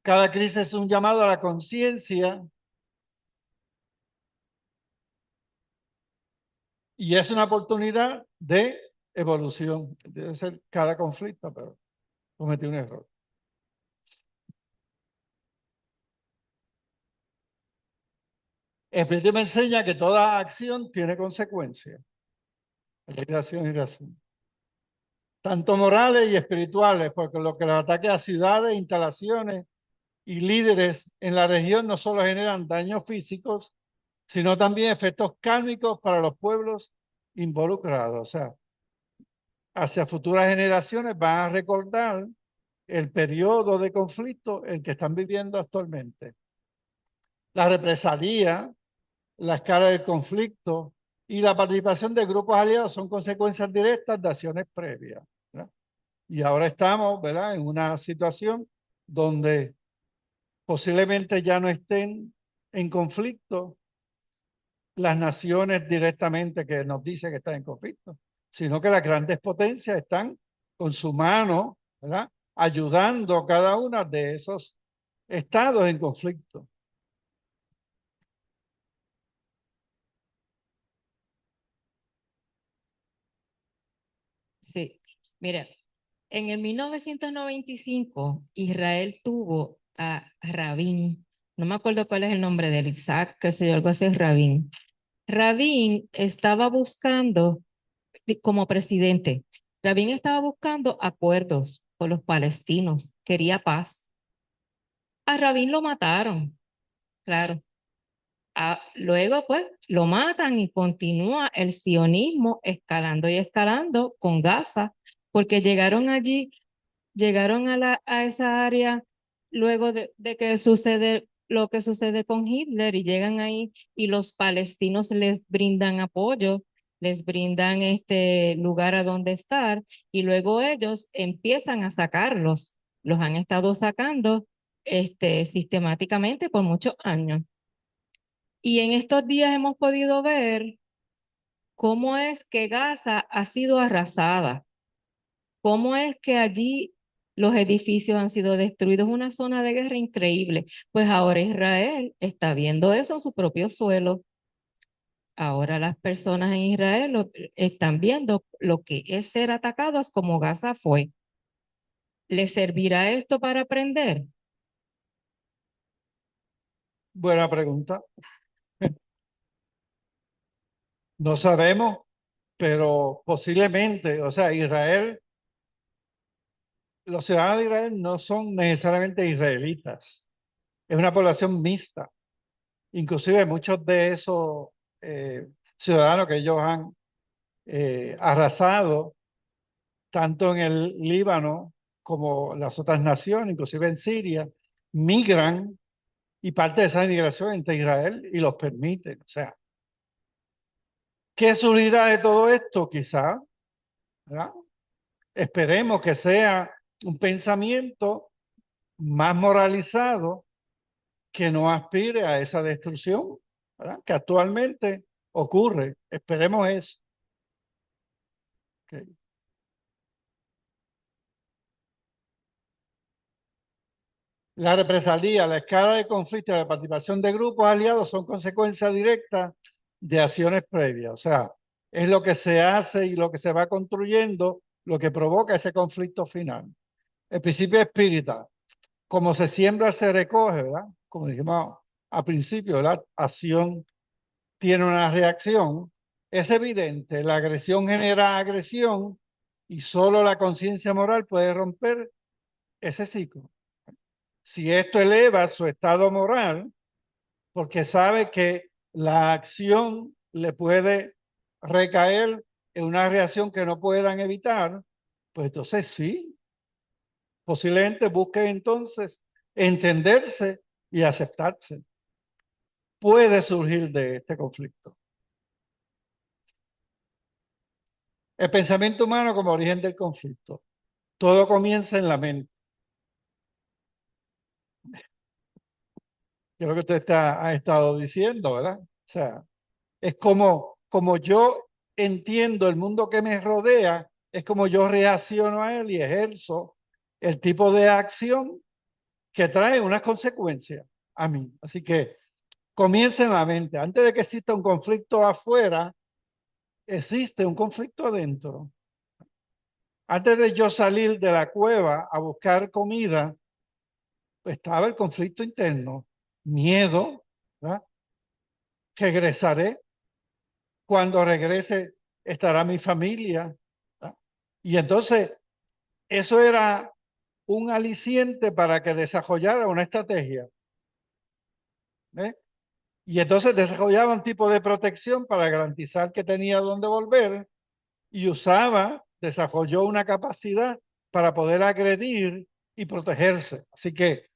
Cada crisis es un llamado a la conciencia y es una oportunidad de evolución. Debe ser cada conflicto, pero cometí un error. El espiritismo enseña que toda acción tiene consecuencias. Ley de acción y reacción. Tanto morales y espirituales, porque lo que los ataques a ciudades, instalaciones y líderes en la región no solo generan daños físicos, sino también efectos kármicos para los pueblos involucrados. O sea, hacia futuras generaciones van a recordar el periodo de conflicto en que están viviendo actualmente. La represalia, la escala del conflicto y la participación de grupos aliados son consecuencias directas de acciones previas, ¿verdad? Y ahora estamos, ¿verdad?, en una situación donde posiblemente ya no estén en conflicto las naciones directamente que nos dicen que están en conflicto, sino que las grandes potencias están con su mano, ¿verdad?, ayudando a cada una de esos estados en conflicto. Sí, mira, en el 1995 Israel tuvo a Rabin, no me acuerdo cuál es el nombre de él, Isaac, qué sé yo, algo así es Rabin. Rabin estaba buscando, como presidente, Rabin estaba buscando acuerdos con los palestinos, quería paz. A Rabin lo mataron, claro. Luego, pues, lo matan y continúa el sionismo escalando y escalando con Gaza, porque llegaron allí, llegaron a esa área luego de que sucede lo que sucede con Hitler y llegan ahí y los palestinos les brindan apoyo, les brindan este lugar a donde estar y luego ellos empiezan a sacarlos. Los han estado sacando sistemáticamente por muchos años. Y en estos días hemos podido ver cómo es que Gaza ha sido arrasada, cómo es que allí los edificios han sido destruidos, una zona de guerra increíble. Pues ahora Israel está viendo eso en su propio suelo. Ahora las personas en Israel están viendo lo que es ser atacados como Gaza fue. ¿Les servirá esto para aprender? Buena pregunta. No sabemos, pero posiblemente, o sea, Israel, los ciudadanos de Israel no son necesariamente israelitas, es una población mixta. Inclusive muchos de esos ciudadanos que ellos han arrasado, tanto en el Líbano como las otras naciones, inclusive en Siria, migran y parte de esa inmigración entre Israel y los permite. O sea, ¿qué surgirá de todo esto? Quizá, ¿verdad? Esperemos que sea un pensamiento más moralizado que no aspire a esa destrucción, ¿verdad? Que actualmente ocurre. Esperemos eso. Okay. La represalia, la escala de conflicto y la participación de grupos aliados son consecuencia directa de acciones previas. O sea, es lo que se hace y lo que se va construyendo lo que provoca ese conflicto final. El principio espírita, como se siembra, se recoge, ¿verdad? Como dijimos al principio, la acción tiene una reacción. Es evidente, la agresión genera agresión y solo la conciencia moral puede romper ese ciclo. Si esto eleva su estado moral, porque sabe que la acción le puede recaer en una reacción que no puedan evitar, pues entonces sí, posiblemente busque entonces entenderse y aceptarse. Puede surgir de este conflicto. El pensamiento humano como origen del conflicto. Todo comienza en la mente. Que es lo que usted ha estado diciendo, ¿verdad? O sea, es como yo entiendo el mundo que me rodea, es como yo reacciono a él y ejerzo el tipo de acción que trae unas consecuencias a mí. Así que comienza en la mente. Antes de que exista un conflicto afuera, existe un conflicto adentro. Antes de yo salir de la cueva a buscar comida, pues estaba el conflicto interno, miedo, ¿verdad? Regresaré. Cuando regrese estará mi familia, ¿verdad? Y entonces eso era un aliciente para que desarrollara una estrategia, ¿eh? Y entonces desarrollaba un tipo de protección para garantizar que tenía dónde volver y desarrolló una capacidad para poder agredir y protegerse. Así que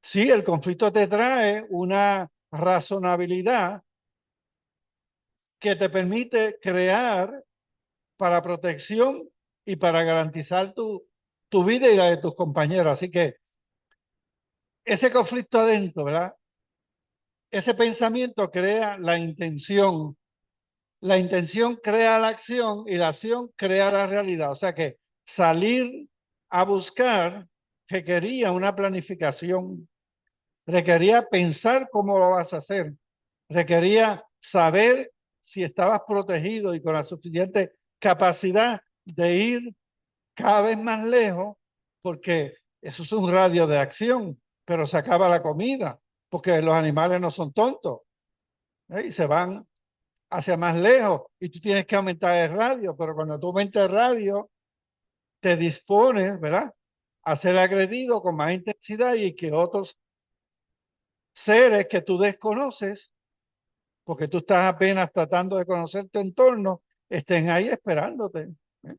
sí, el conflicto te trae una razonabilidad que te permite crear para protección y para garantizar tu vida y la de tus compañeros. Así que ese conflicto adentro, ¿verdad? Ese pensamiento crea la intención crea la acción y la acción crea la realidad. O sea que salir a buscar requería una planificación, requería pensar cómo lo vas a hacer, requería saber si estabas protegido y con la suficiente capacidad de ir cada vez más lejos, porque eso es un radio de acción, pero se acaba la comida, porque los animales no son tontos, ¿eh? Y se van hacia más lejos y tú tienes que aumentar el radio, pero cuando tú aumentas el radio, te dispones, ¿verdad? A ser agredido con más intensidad y que otros seres que tú desconoces, porque tú estás apenas tratando de conocer tu entorno, estén ahí esperándote. ¿Eh?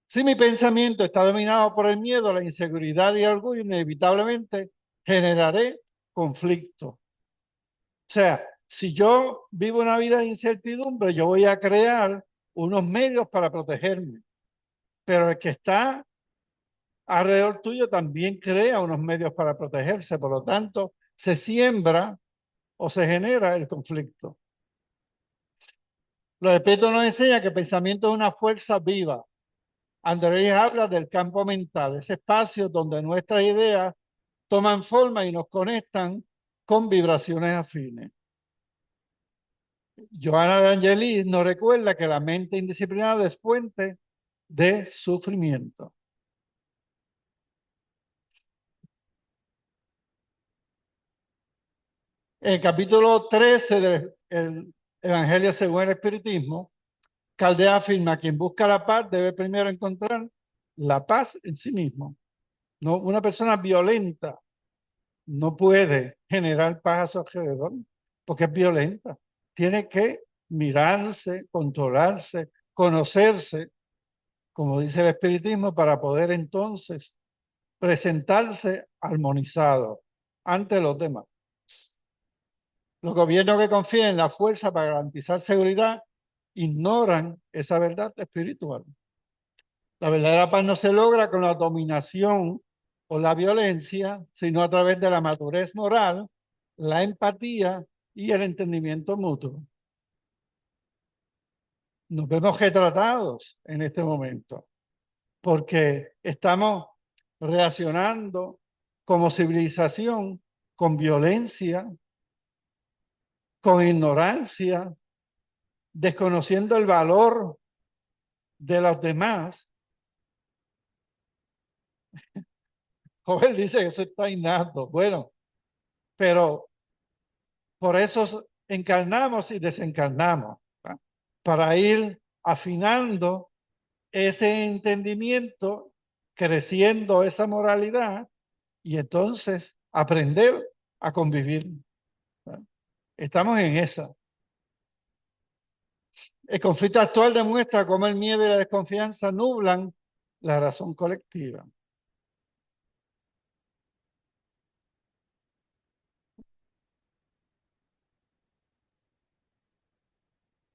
Si mi pensamiento está dominado por el miedo, la inseguridad y el orgullo, inevitablemente generaré conflicto. O sea, si yo vivo una vida de incertidumbre, yo voy a crear unos medios para protegerme. Pero el que está alrededor tuyo también crea unos medios para protegerse. Por lo tanto, se siembra o se genera el conflicto. Los espíritus nos enseñan que el pensamiento es una fuerza viva. Andrés habla del campo mental, ese espacio donde nuestras ideas toman forma y nos conectan con vibraciones afines. Johanna de Angelis nos recuerda que la mente indisciplinada es fuente de sufrimiento. En el capítulo 13 del Evangelio según el Espiritismo, Caldea afirma que quien busca la paz debe primero encontrar la paz en sí mismo. No, una persona violenta no puede generar paz a su alrededor porque es violenta. Tiene que mirarse, controlarse, conocerse, como dice el espiritismo, para poder entonces presentarse armonizado ante los demás. Los gobiernos que confían en la fuerza para garantizar seguridad ignoran esa verdad espiritual. La verdadera paz no se logra con la dominación o la violencia, sino a través de la madurez moral, la empatía y el entendimiento mutuo. Nos vemos retratados en este momento, porque estamos reaccionando como civilización con violencia, con ignorancia, desconociendo el valor de los demás. Joven dice que eso está innato. Bueno, pero por eso encarnamos y desencarnamos, ¿verdad? Para ir afinando ese entendimiento, creciendo esa moralidad y entonces aprender a convivir, ¿verdad? Estamos en esa. El conflicto actual demuestra cómo el miedo y la desconfianza nublan la razón colectiva.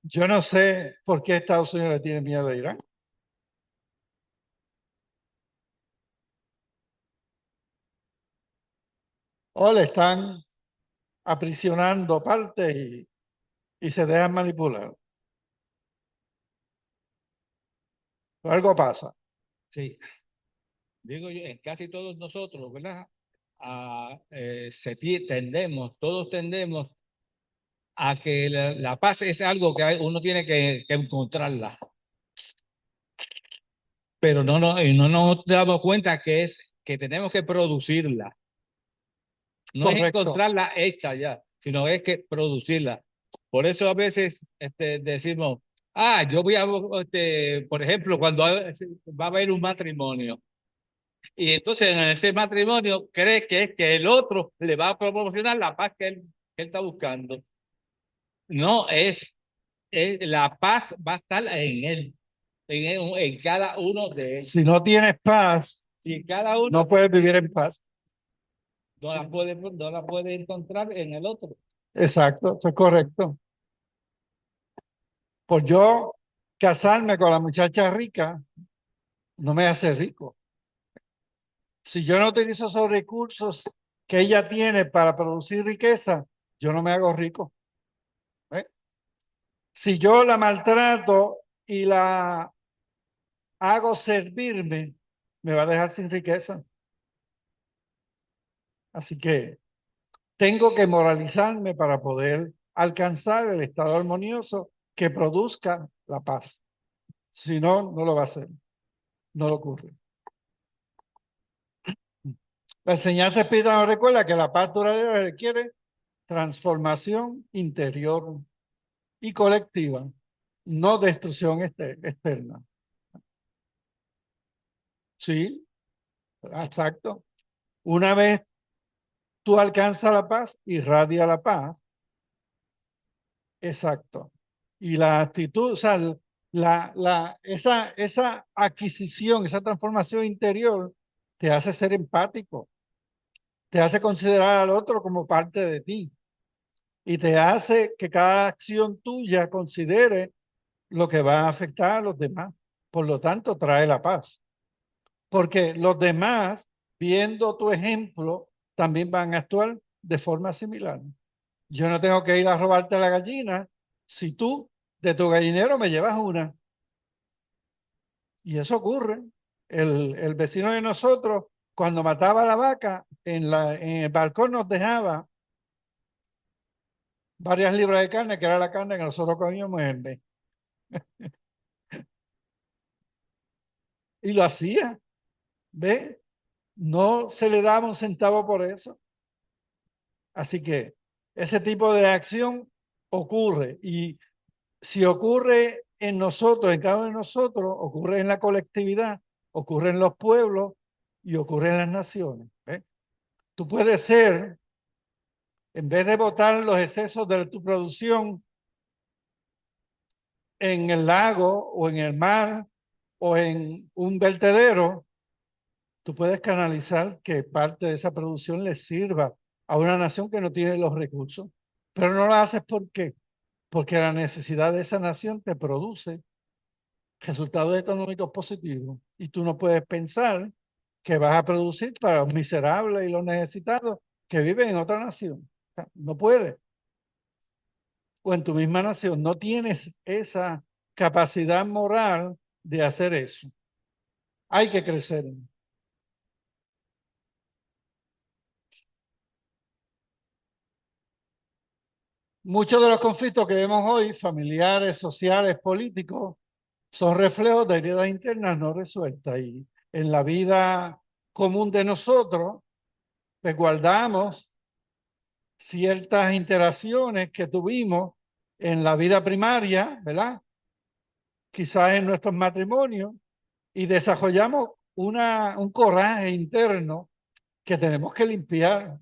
Yo no sé por qué Estados Unidos le tiene miedo a Irán. O le están aprisionando partes y se dejan manipular. Algo pasa. Sí, digo yo, en casi todos nosotros, ¿verdad? Todos tendemos a que la paz es algo que uno tiene que encontrarla, pero y no nos damos cuenta que tenemos que producirla. No es Correcto. encontrarla hecha ya, sino es que producirla. Por eso a veces decimos, yo voy a, por ejemplo, cuando va a haber un matrimonio, y entonces en ese matrimonio cree que es que el otro le va a proporcionar la paz que él está buscando. No, la paz va a estar en él, en cada uno de ellos. Si no tienes paz, Si cada uno no puedes vivir en paz. no la puede encontrar en el otro. Exacto, eso es correcto. Por yo casarme con la muchacha rica, no me hace rico. Si yo no utilizo esos recursos que ella tiene para producir riqueza, yo no me hago rico. ¿Eh? Si yo la maltrato y la hago servirme, me va a dejar sin riqueza. Así que tengo que moralizarme para poder alcanzar el estado armonioso que produzca la paz. Si no, no lo va a hacer. No lo ocurre. La enseñanza espiritual nos recuerda que la paz duradera requiere transformación interior y colectiva, no destrucción externa. Sí, exacto. Una vez tú alcanzas la paz, irradia la paz. Exacto. Y la actitud, o sea, esa adquisición, esa transformación interior te hace ser empático, te hace considerar al otro como parte de ti y te hace que cada acción tuya considere lo que va a afectar a los demás. Por lo tanto, trae la paz. Porque los demás, viendo tu ejemplo, también van a actuar de forma similar. Yo no tengo que ir a robarte la gallina si tú de tu gallinero me llevas una. Y eso ocurre. El vecino de nosotros, cuando mataba la vaca, en el balcón nos dejaba varias libras de carne, que era la carne que nosotros comíamos en el mes. Y lo hacía, ¿ve? No se le daba un centavo por eso. Así que ese tipo de acción ocurre. Y si ocurre en nosotros, en cada uno de nosotros, ocurre en la colectividad, ocurre en los pueblos y ocurre en las naciones. ¿Ve? Tú puedes ser, en vez de botar los excesos de tu producción en el lago o en el mar o en un vertedero, tú puedes canalizar que parte de esa producción le sirva a una nación que no tiene los recursos, pero no lo haces ¿por qué? Porque la necesidad de esa nación te produce resultados económicos positivos y tú no puedes pensar que vas a producir para los miserables y los necesitados que viven en otra nación. O sea, no puedes. O en tu misma nación no tienes esa capacidad moral de hacer eso. Hay que crecer. Muchos de los conflictos que vemos hoy, familiares, sociales, políticos, son reflejos de heridas internas no resueltas. Y en la vida común de nosotros, pues guardamos ciertas interacciones que tuvimos en la vida primaria, ¿verdad? Quizás en nuestros matrimonios, y desarrollamos un coraje interno que tenemos que limpiar.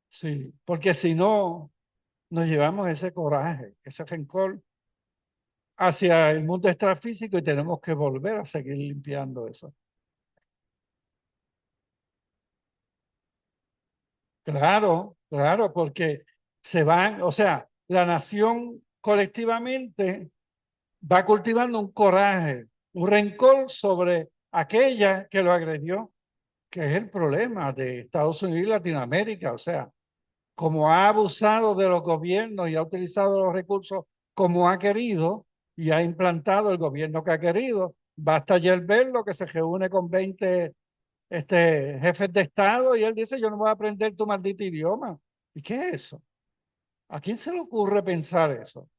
Sí, porque si no, nos llevamos ese coraje, ese rencor hacia el mundo extrafísico y tenemos que volver a seguir limpiando eso. Claro, claro, porque se van, o sea, la nación colectivamente va cultivando un coraje, un rencor sobre aquella que lo agredió, que es el problema de Estados Unidos y Latinoamérica. O sea, como ha abusado de los gobiernos y ha utilizado los recursos como ha querido y ha implantado el gobierno que ha querido, basta ayer verlo que se reúne con 20 jefes de Estado y él dice, yo no voy a aprender tu maldito idioma. ¿Y qué es eso? ¿A quién se le ocurre pensar eso? O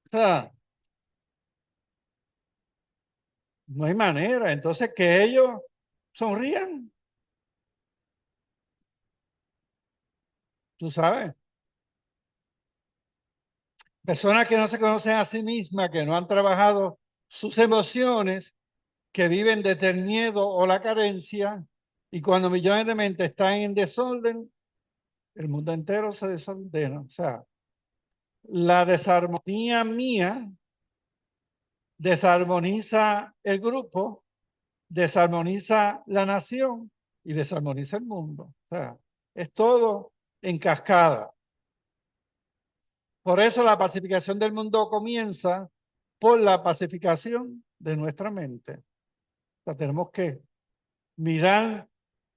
sea, no hay manera. Entonces, que ellos sonrían, tú sabes. Personas que no se conocen a sí mismas, que no han trabajado sus emociones, que viven desde el miedo o la carencia, y cuando millones de mentes están en desorden, el mundo entero se desordena. O sea, la desarmonía mía desarmoniza el grupo, desarmoniza la nación y desarmoniza el mundo. O sea, es todo en cascada. Por eso la pacificación del mundo comienza por la pacificación de nuestra mente. O sea, tenemos que mirar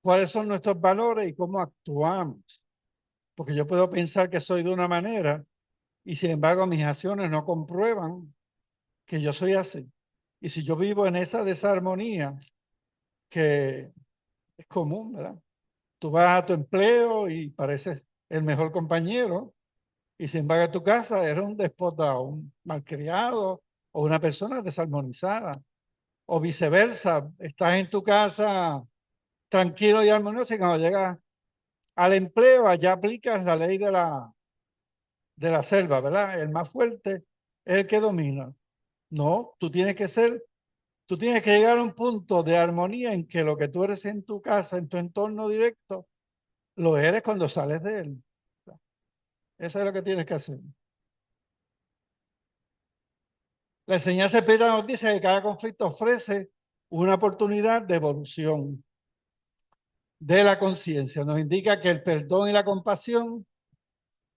cuáles son nuestros valores y cómo actuamos. Porque yo puedo pensar que soy de una manera y sin embargo mis acciones no comprueban que yo soy así. Y si yo vivo en esa desarmonía que es común, ¿verdad? Tú vas a tu empleo y pareces el mejor compañero y sin embargo en tu casa eres un déspota, un malcriado o una persona desarmonizada. O viceversa, estás en tu casa tranquilo y armonioso y cuando llegas al empleo allá aplicas la ley de la selva, ¿verdad? El más fuerte es el que domina. No, tú tienes que llegar a un punto de armonía en que lo que tú eres en tu casa, en tu entorno directo, lo eres cuando sales de él. Eso es lo que tienes que hacer. La enseñanza espírita nos dice que cada conflicto ofrece una oportunidad de evolución de la conciencia. Nos indica que el perdón y la compasión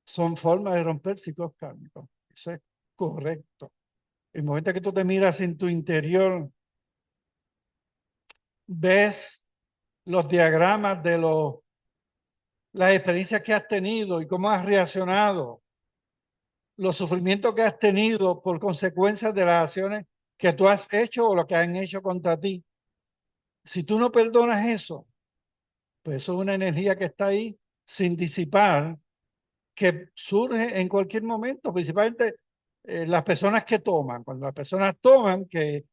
son formas de romper ciclos kármicos. Eso es correcto. El momento que tú te miras en tu interior, ves los diagramas de las experiencias que has tenido y cómo has reaccionado, los sufrimientos que has tenido por consecuencia de las acciones que tú has hecho o lo que han hecho contra ti. Si tú no perdonas eso, pues eso es una energía que está ahí sin disipar, que surge en cualquier momento, principalmente las personas que toman. Cuando las personas toman, que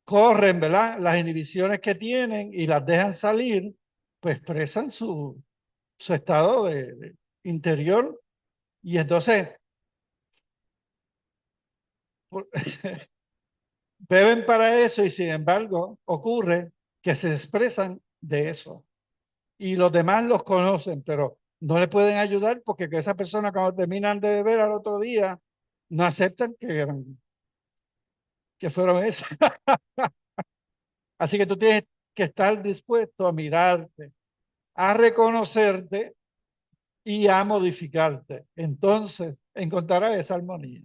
corren, ¿verdad? Las inhibiciones que tienen y las dejan salir, pues expresan su estado de interior y entonces beben para eso y sin embargo ocurre que se expresan de eso y los demás los conocen, pero no le pueden ayudar porque que esa persona cuando terminan de beber al otro día no aceptan que eran que fueron esas. Así que tú tienes que estar dispuesto a mirarte, a reconocerte y a modificarte. Entonces encontrarás esa armonía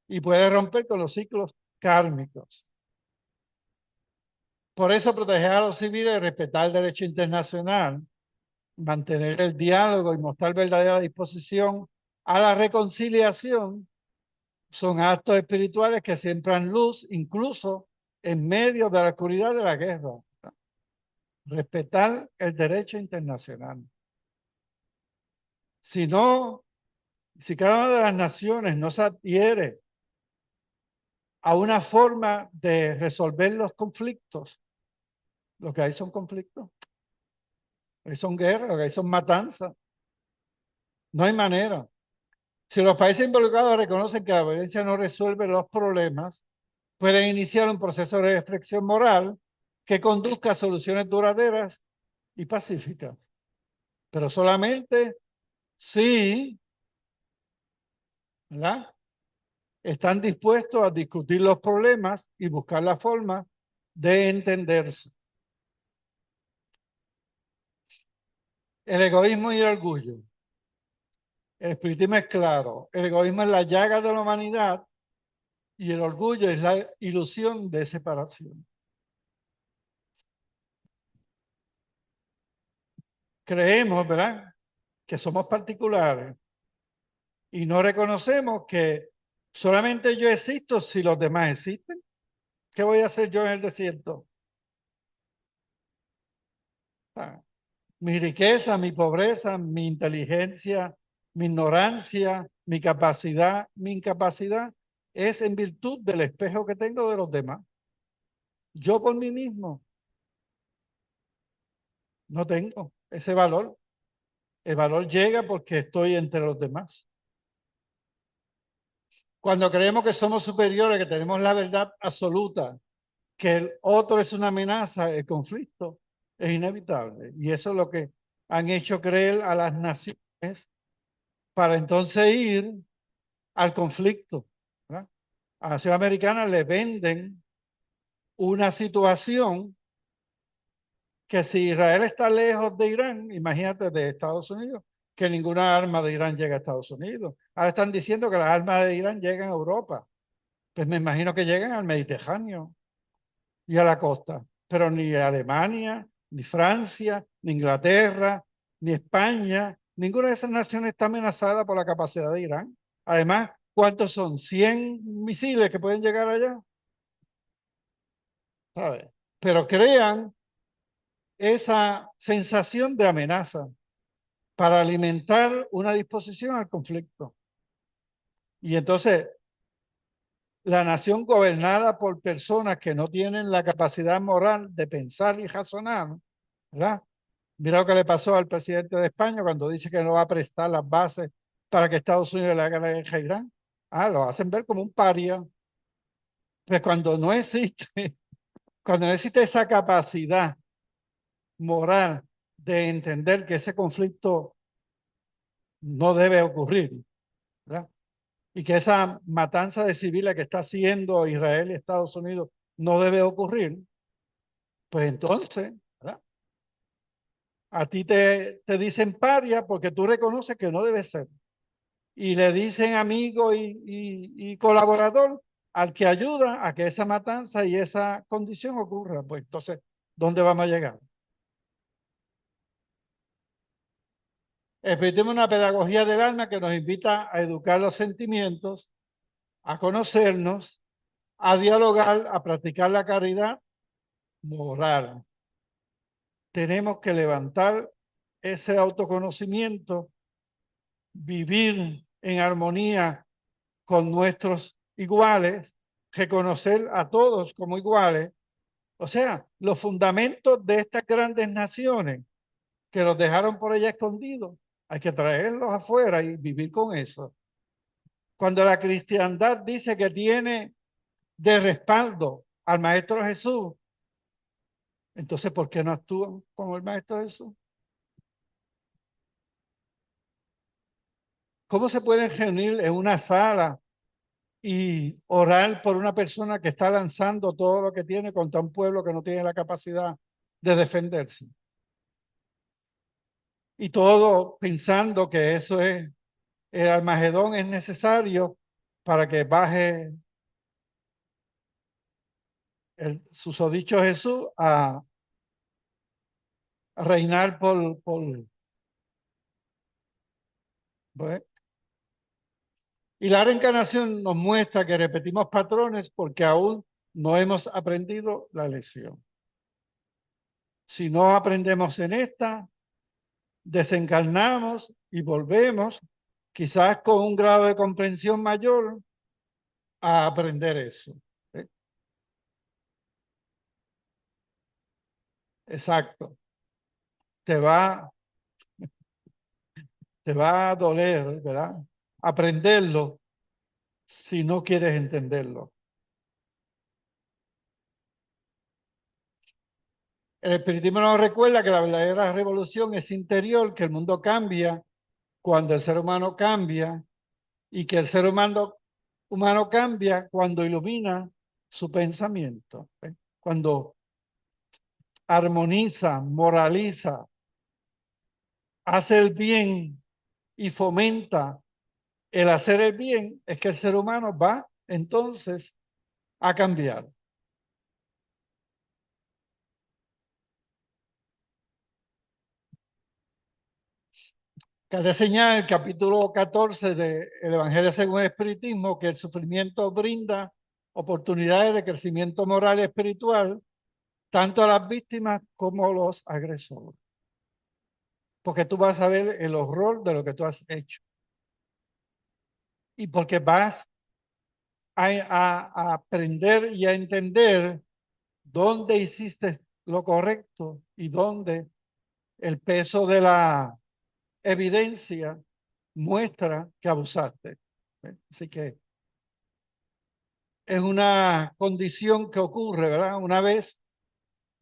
y puedes romper con los ciclos kármicos. Por eso proteger a los civiles, respetar el derecho internacional, mantener el diálogo y mostrar verdadera disposición a la reconciliación son actos espirituales que siembran luz incluso en medio de la oscuridad de la guerra. Respetar el derecho internacional. Si no, si cada una de las naciones no se adhiere a una forma de resolver los conflictos, lo que hay son conflictos, lo que hay son guerras, lo que hay son matanzas. No hay manera. Si los países involucrados reconocen que la violencia no resuelve los problemas, pueden iniciar un proceso de reflexión moral que conduzca a soluciones duraderas y pacíficas. Pero solamente si, ¿verdad?, están dispuestos a discutir los problemas y buscar la forma de entenderse. El egoísmo y el orgullo. El espiritismo es claro. El egoísmo es la llaga de la humanidad y el orgullo es la ilusión de separación. Creemos, ¿verdad?, que somos particulares y no reconocemos que solamente yo existo si los demás existen. ¿Qué voy a hacer yo en el desierto? Mi riqueza, mi pobreza, mi inteligencia, mi ignorancia, mi capacidad, mi incapacidad es en virtud del espejo que tengo de los demás. Yo por mí mismo no tengo ese valor. El valor llega porque estoy entre los demás. Cuando creemos que somos superiores, que tenemos la verdad absoluta, que el otro es una amenaza, el conflicto es inevitable. Y eso es lo que han hecho creer a las naciones para entonces ir al conflicto, ¿verdad? A la nación americana le venden una situación que si Israel está lejos de Irán, imagínate de Estados Unidos, que ninguna arma de Irán llega a Estados Unidos. Ahora están diciendo que las armas de Irán llegan a Europa. Pues me imagino que llegan al Mediterráneo y a la costa. Pero ni Alemania, ni Francia, ni Inglaterra, ni España, ninguna de esas naciones está amenazada por la capacidad de Irán. Además, ¿cuántos son? ¿100 misiles que pueden llegar allá? ¿Sabes? Pero crean esa sensación de amenaza para alimentar una disposición al conflicto. Y entonces, la nación gobernada por personas que no tienen la capacidad moral de pensar y razonar, ¿verdad? Mira lo que le pasó al presidente de España cuando dice que no va a prestar las bases para que Estados Unidos le haga la guerra a Irán. Lo hacen ver como un paria. Pues cuando no existe esa capacidad moral de entender que ese conflicto no debe ocurrir, ¿verdad?, y que esa matanza de civiles que está haciendo Israel y Estados Unidos no debe ocurrir, pues entonces, ¿verdad?, a ti te dicen paria porque tú reconoces que no debe ser. Y le dicen amigo y colaborador al que ayuda a que esa matanza y esa condición ocurra. Pues entonces, ¿dónde vamos a llegar? Espiritismo es una pedagogía del alma que nos invita a educar los sentimientos, a conocernos, a dialogar, a practicar la caridad moral. Tenemos que levantar ese autoconocimiento, vivir en armonía con nuestros iguales, reconocer a todos como iguales. O sea, los fundamentos de estas grandes naciones que los dejaron por allá escondidos, hay que traerlos afuera y vivir con eso. Cuando la cristiandad dice que tiene de respaldo al Maestro Jesús, entonces, ¿por qué no actúan como el Maestro Jesús? ¿Cómo se pueden reunir en una sala y orar por una persona que está lanzando todo lo que tiene contra un pueblo que no tiene la capacidad de defenderse. Y todo pensando que eso es, el Armagedón es necesario para que baje el susodicho Jesús a reinar pues. Y la reencarnación nos muestra que repetimos patrones porque aún no hemos aprendido la lección. Si no aprendemos en esta, desencarnamos y volvemos, quizás con un grado de comprensión mayor, a aprender eso. ¿Eh? Exacto. Te va, te va a doler, ¿verdad? Aprenderlo si no quieres entenderlo. El espiritismo nos recuerda que la verdadera revolución es interior, que el mundo cambia cuando el ser humano cambia y que el ser humano cambia cuando ilumina su pensamiento, ¿eh? Cuando armoniza, moraliza, hace el bien y fomenta el hacer el bien, es que el ser humano va entonces a cambiar. Cabe señalar el capítulo 14 del Evangelio según el Espiritismo que el sufrimiento brinda oportunidades de crecimiento moral y espiritual tanto a las víctimas como a los agresores. Porque tú vas a ver el horror de lo que tú has hecho. Y porque vas a aprender y a entender dónde hiciste lo correcto y dónde el peso de la evidencia muestra que abusaste. Así que es una condición que ocurre, ¿verdad? Una vez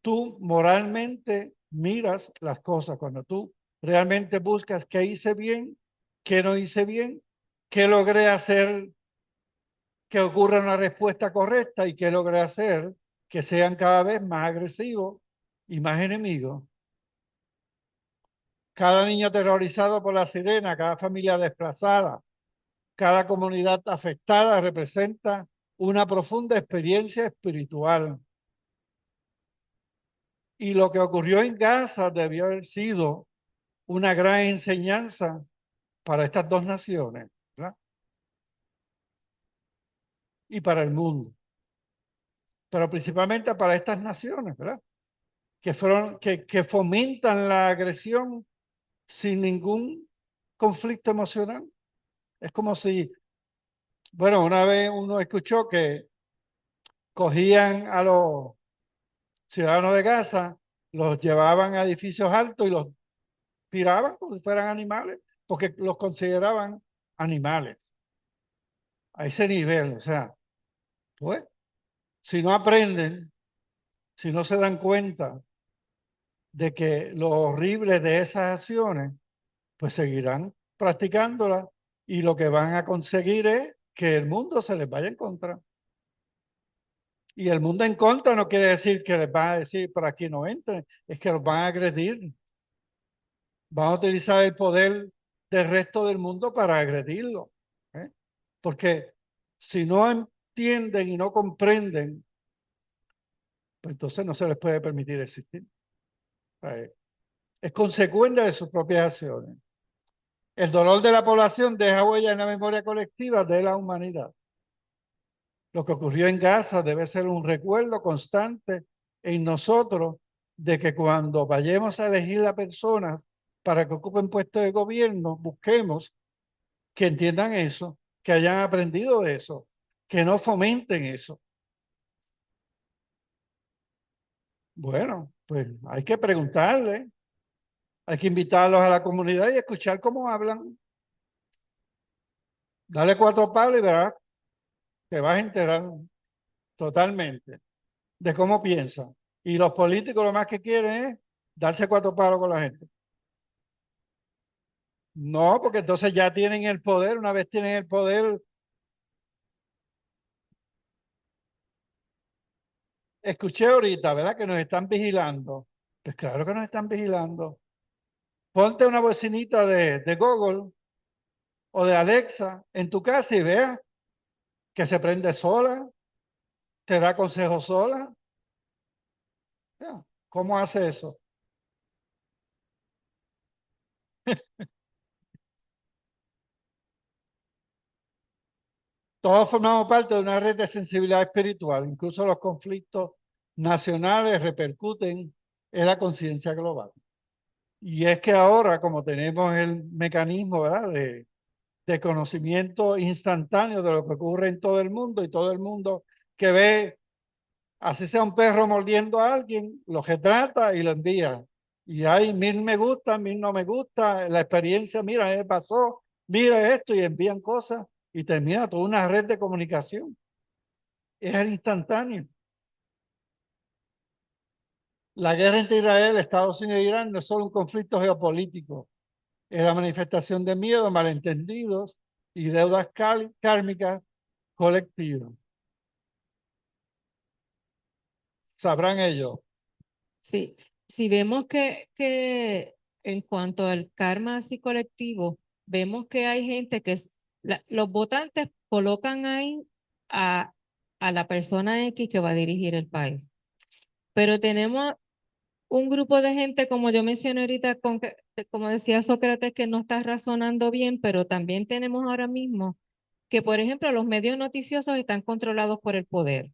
tú moralmente miras las cosas, cuando tú realmente buscas qué hice bien, qué no hice bien, qué logré hacer que ocurra una respuesta correcta y qué logré hacer que sean cada vez más agresivos y más enemigos. Cada niño aterrorizado por la sirena, cada familia desplazada, cada comunidad afectada representa una profunda experiencia espiritual. Y lo que ocurrió en Gaza debió haber sido una gran enseñanza para estas dos naciones, ¿verdad? Y para el mundo. Pero principalmente para estas naciones, ¿verdad? Que fomentan la agresión sin ningún conflicto emocional. Es como si, bueno, una vez uno escuchó que cogían a los ciudadanos de Gaza, los llevaban a edificios altos y los tiraban como si fueran animales, porque los consideraban animales. A ese nivel, o sea, pues, si no aprenden, si no se dan cuenta de que lo horrible de esas acciones, pues seguirán practicándolas y lo que van a conseguir es que el mundo se les vaya en contra. Y el mundo en contra no quiere decir que les van a decir por aquí no entren, es que los van a agredir. Van a utilizar el poder del resto del mundo para agredirlo. ¿Eh? Porque si no entienden y no comprenden, pues entonces no se les puede permitir existir. Es consecuencia de sus propias acciones. El dolor de la población deja huella en la memoria colectiva de la humanidad. Lo que ocurrió en Gaza debe ser un recuerdo constante en nosotros de que cuando vayamos a elegir a personas para que ocupen puestos de gobierno, busquemos que entiendan eso, que hayan aprendido de eso, que no fomenten eso. Bueno, pues hay que preguntarle, hay que invitarlos a la comunidad y escuchar cómo hablan. Dale 4 palos y verás, te vas a enterar totalmente de cómo piensan. Y los políticos lo más que quieren es darse 4 palos con la gente. No, porque entonces ya tienen el poder, una vez tienen el poder, escuché ahorita, ¿verdad? Que nos están vigilando. Pues claro que nos están vigilando. Ponte una bocinita de Google o de Alexa en tu casa y vea que se prende sola, te da consejos sola. Ya, ¿cómo hace eso? Todos formamos parte de una red de sensibilidad espiritual. Incluso los conflictos nacionales repercuten en la conciencia global. Y es que ahora, como tenemos el mecanismo, ¿verdad?, de conocimiento instantáneo de lo que ocurre en todo el mundo, y todo el mundo que ve, así sea un perro mordiendo a alguien, lo retrata y lo envía. Y hay 1000 me gusta, 1000 no me gusta, la experiencia, mira, me pasó, mira esto, y envían cosas y termina toda una red de comunicación. Es el instantáneo. La guerra entre Israel, Estados Unidos e Irán no es solo un conflicto geopolítico, es la manifestación de miedo, malentendidos y deudas kármicas colectivas. Sabrán ellos. Sí, si vemos que en cuanto al karma así colectivo, vemos que hay gente los votantes colocan ahí a, a la persona X que va a dirigir el país. Pero tenemos un grupo de gente, como yo mencioné ahorita, como decía Sócrates, que no está razonando bien, pero también tenemos ahora mismo que, por ejemplo, los medios noticiosos están controlados por el poder.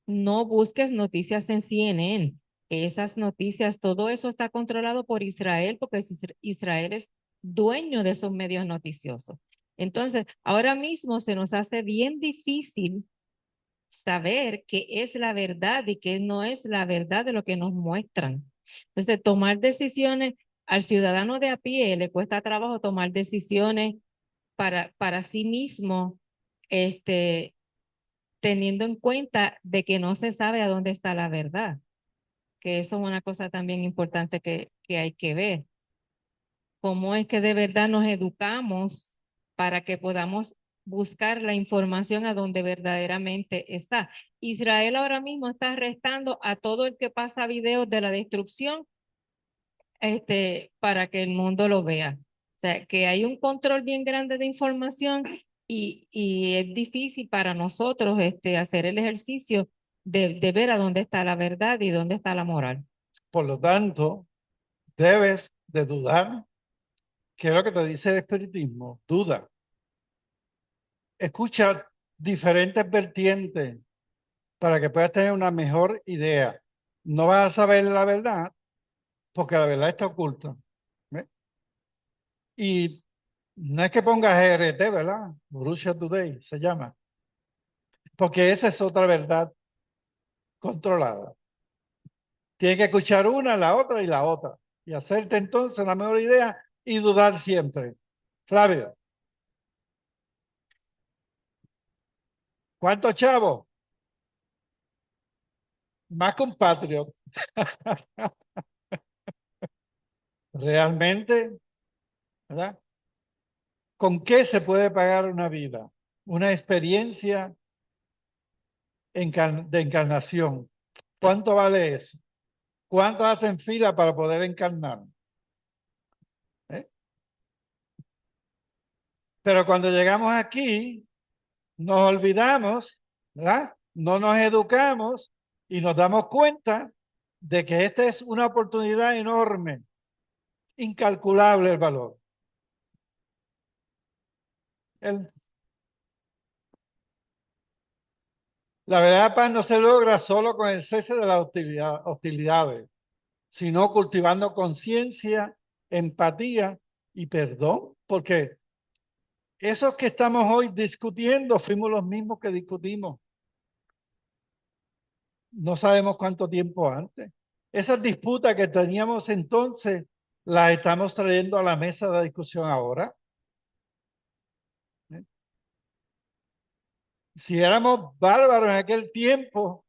No busques noticias en CNN. Esas noticias, todo eso está controlado por Israel, porque Israel es dueño de esos medios noticiosos. Entonces, ahora mismo se nos hace bien difícil saber qué es la verdad y qué no es la verdad de lo que nos muestran. Entonces, tomar decisiones al ciudadano de a pie le cuesta trabajo tomar decisiones para sí mismo, teniendo en cuenta de que no se sabe a dónde está la verdad, que eso es una cosa también importante que hay que ver. Cómo es que de verdad nos educamos para que podamos buscar la información a donde verdaderamente está. Israel ahora mismo está arrestando a todo el que pasa videos de la destrucción, para que el mundo lo vea. O sea, que hay un control bien grande de información y es difícil para nosotros hacer el ejercicio de ver a dónde está la verdad y dónde está la moral. Por lo tanto, debes de dudar. ¿Qué es lo que te dice el espiritismo? Duda. Escucha diferentes vertientes para que puedas tener una mejor idea. No vas a saber la verdad porque la verdad está oculta. ¿Ves? Y no es que pongas GRT, ¿verdad? Russia Today se llama. Porque esa es otra verdad controlada. Tienes que escuchar una, la otra y la otra. Y hacerte entonces la mejor idea y dudar siempre. Flavio, ¿cuántos chavos? Más compatriot. Realmente, ¿verdad? ¿Con qué se puede pagar una vida? Una experiencia de encarnación. ¿Cuánto vale eso? ¿Cuántos hacen fila para poder encarnar? ¿Eh? Pero cuando llegamos aquí, nos olvidamos, ¿verdad? No nos educamos y nos damos cuenta de que esta es una oportunidad enorme, incalculable el valor. El, la verdadera paz no se logra solo con el cese de las hostilidades, sino cultivando conciencia, empatía y perdón, porque esos que estamos hoy discutiendo fuimos los mismos que discutimos. No sabemos cuánto tiempo antes. Esas disputas que teníamos entonces las estamos trayendo a la mesa de discusión ahora. Si éramos bárbaros en aquel tiempo,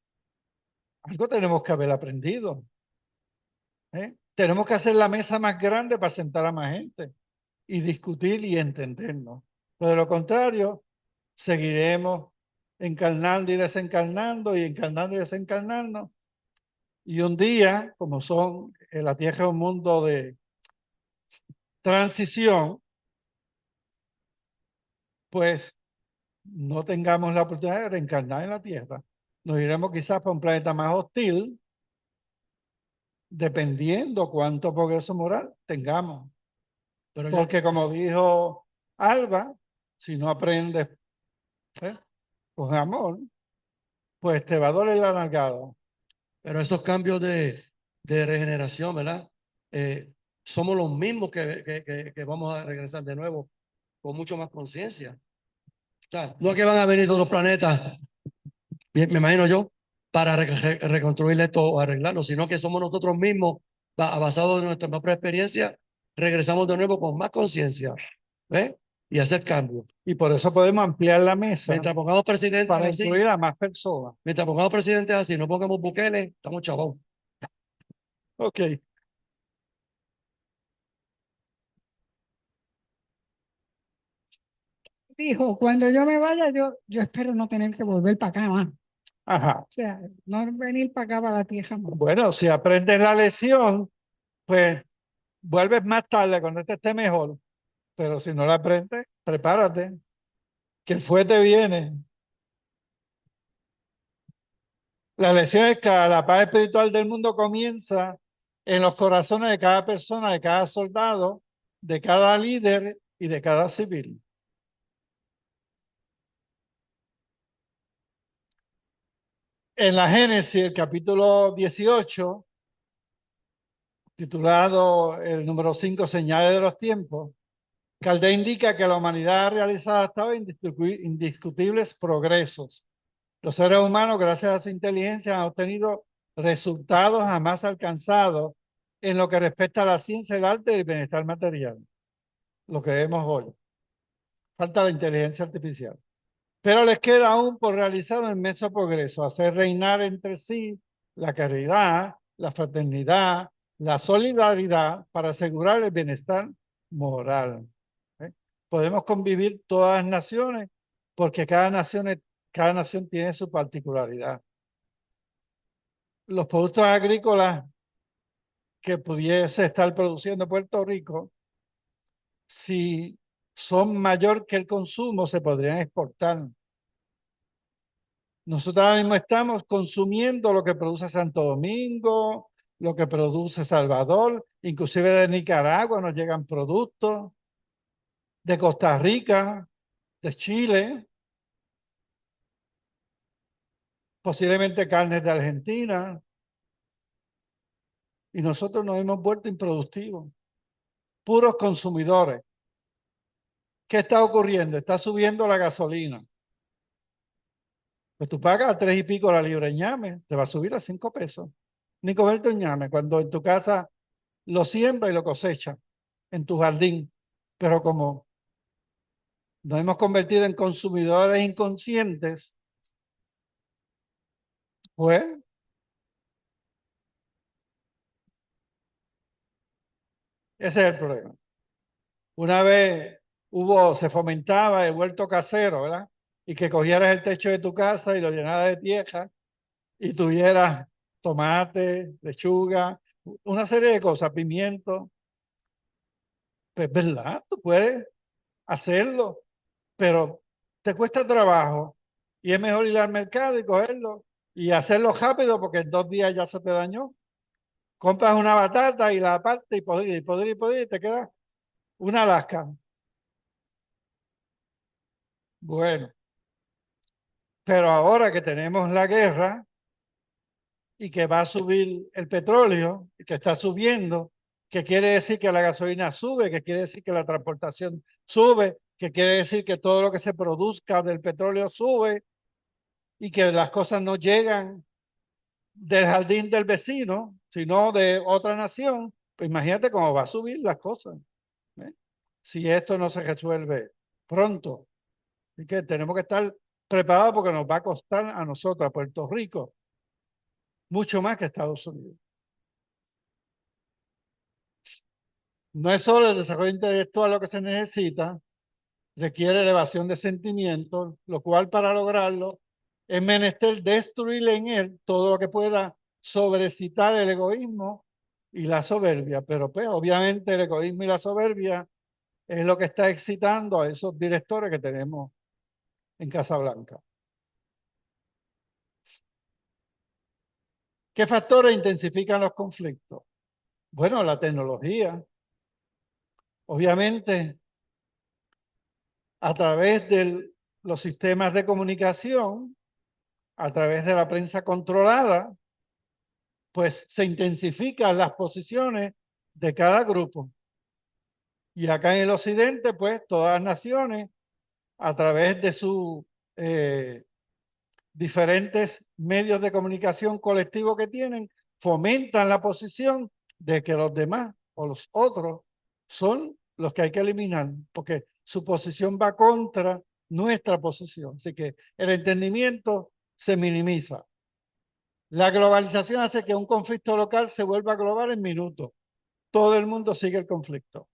algo tenemos que haber aprendido. Tenemos que hacer la mesa más grande para sentar a más gente y discutir y entendernos. Pero de lo contrario, seguiremos encarnando y desencarnando y encarnando y desencarnando. Y un día, como son la Tierra es un mundo de transición, pues no tengamos la oportunidad de reencarnar en la Tierra. Nos iremos quizás para un planeta más hostil, dependiendo cuánto progreso moral tengamos. Pero, Porque como dijo Alba, si no aprendes con amor, pues te va a doler la nalgada. pero esos cambios de regeneración, ¿verdad? Somos los mismos que vamos a regresar de nuevo con mucho más conciencia. O sea, no es que van a venir todos los planetas, me imagino yo, para reconstruir esto o arreglarlo, sino que somos nosotros mismos, basados en nuestra propia experiencia, regresamos de nuevo con más conciencia, ¿ves? Y hacer cambios. Y por eso podemos ampliar la mesa Mientras pongamos presidentes para así, incluir a más personas. mientras pongamos presidentes así, no pongamos Bukele, estamos chavos. Ok. Dijo, cuando yo me vaya, yo espero no tener que volver para acá más. Ajá. O sea, no venir para acá, para la tierra más. Bueno, si aprendes la lección, pues vuelves más tarde cuando este esté mejor. Pero si no la aprendes, prepárate, que el fuerte viene. La lección es que la paz espiritual del mundo comienza en los corazones de cada persona, de cada soldado, de cada líder y de cada civil. En la Génesis, el capítulo 18, titulado el número 5, Señales de los Tiempos, Caldé indica que la humanidad ha realizado hasta hoy indiscutibles progresos. Los seres humanos, gracias a su inteligencia, han obtenido resultados jamás alcanzados en lo que respecta a la ciencia, el arte y el bienestar material, lo que vemos hoy. Falta la inteligencia artificial. Pero les queda aún por realizar un inmenso progreso, hacer reinar entre sí la caridad, la fraternidad, la solidaridad para asegurar el bienestar moral. ¿Eh? Podemos convivir todas las naciones porque cada nación tiene su particularidad. Los productos agrícolas que pudiese estar produciendo Puerto Rico, si son mayor que el consumo, se podrían exportar. Nosotros ahora mismo estamos consumiendo lo que produce Santo Domingo, lo que produce Salvador, inclusive de Nicaragua nos llegan productos, de Costa Rica, de Chile, posiblemente carnes de Argentina, y nosotros nos hemos vuelto improductivos, puros consumidores. ¿Qué está ocurriendo? Está subiendo la gasolina. Pues tú pagas a 3 y pico la libra de ñame, te va a subir a 5 pesos. Ni comerte un ñame, cuando en tu casa lo siembra y lo cosecha en tu jardín. Pero como nos hemos convertido en consumidores inconscientes, pues ese es el problema. Una vez se fomentaba el huerto casero, ¿verdad? Y que cogieras el techo de tu casa y lo llenaras de tierra y tuvieras tomate, lechuga, una serie de cosas, pimiento. Pues verdad, tú puedes hacerlo, pero te cuesta trabajo y es mejor ir al mercado y cogerlo y hacerlo rápido porque en 2 días ya se te dañó. Compras una batata y la parte y te queda una Alaska. Bueno, pero ahora que tenemos la guerra y que va a subir el petróleo, y que está subiendo, que quiere decir que la gasolina sube, que quiere decir que la transportación sube, que quiere decir que todo lo que se produzca del petróleo sube y que las cosas no llegan del jardín del vecino, sino de otra nación, pues imagínate cómo va a subir las cosas, ¿eh? Si esto no se resuelve pronto. Así que tenemos que estar preparados porque nos va a costar a nosotros, a Puerto Rico, mucho más que Estados Unidos. No es solo el desarrollo intelectual lo que se necesita, requiere elevación de sentimientos, lo cual para lograrlo es menester destruir en él todo lo que pueda sobrecitar el egoísmo y la soberbia. Pero pues obviamente el egoísmo y la soberbia es lo que está excitando a esos directores que tenemos en Casablanca. ¿Qué factores intensifican los conflictos? Bueno, la tecnología. Obviamente, a través de los sistemas de comunicación, a través de la prensa controlada, pues se intensifican las posiciones de cada grupo. Y acá en el occidente, pues todas las naciones, a través de sus diferentes medios de comunicación colectivos que tienen, fomentan la posición de que los demás o los otros son los que hay que eliminar, porque su posición va contra nuestra posición. Así que el entendimiento se minimiza. La globalización hace que un conflicto local se vuelva global en minutos. Todo el mundo sigue el conflicto.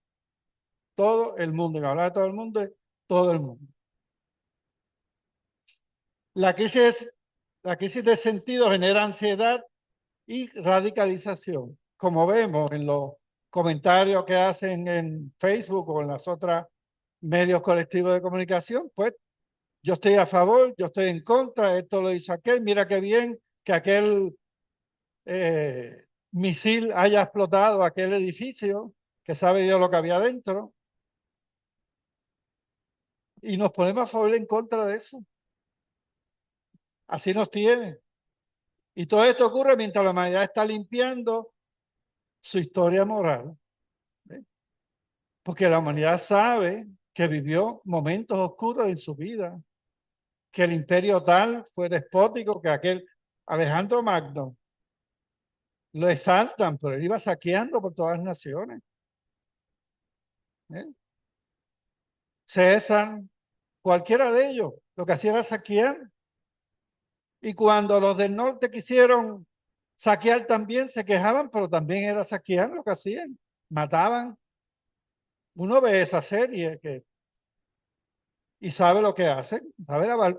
Todo el mundo. Y hablar de todo el mundo es todo el mundo. La crisis de sentido genera ansiedad y radicalización. Como vemos en los comentarios que hacen en Facebook o en las otras medios colectivos de comunicación, pues yo estoy a favor, yo estoy en contra, esto lo hizo aquel, mira qué bien que aquel misil haya explotado aquel edificio, que sabe Dios lo que había dentro, y nos ponemos a favor en contra de eso. Así nos tiene. Y todo esto ocurre mientras la humanidad está limpiando su historia moral. ¿Ve? Porque la humanidad sabe que vivió momentos oscuros en su vida, que el imperio tal fue despótico, que aquel Alejandro Magno lo exaltan, pero él iba saqueando por todas las naciones. ¿Eh? César, cualquiera de ellos, lo que hacía era saquear. Y cuando los del norte quisieron saquear también, se quejaban, pero también era saquear lo que hacían. Mataban. Uno ve esa serie y sabe lo que hacen.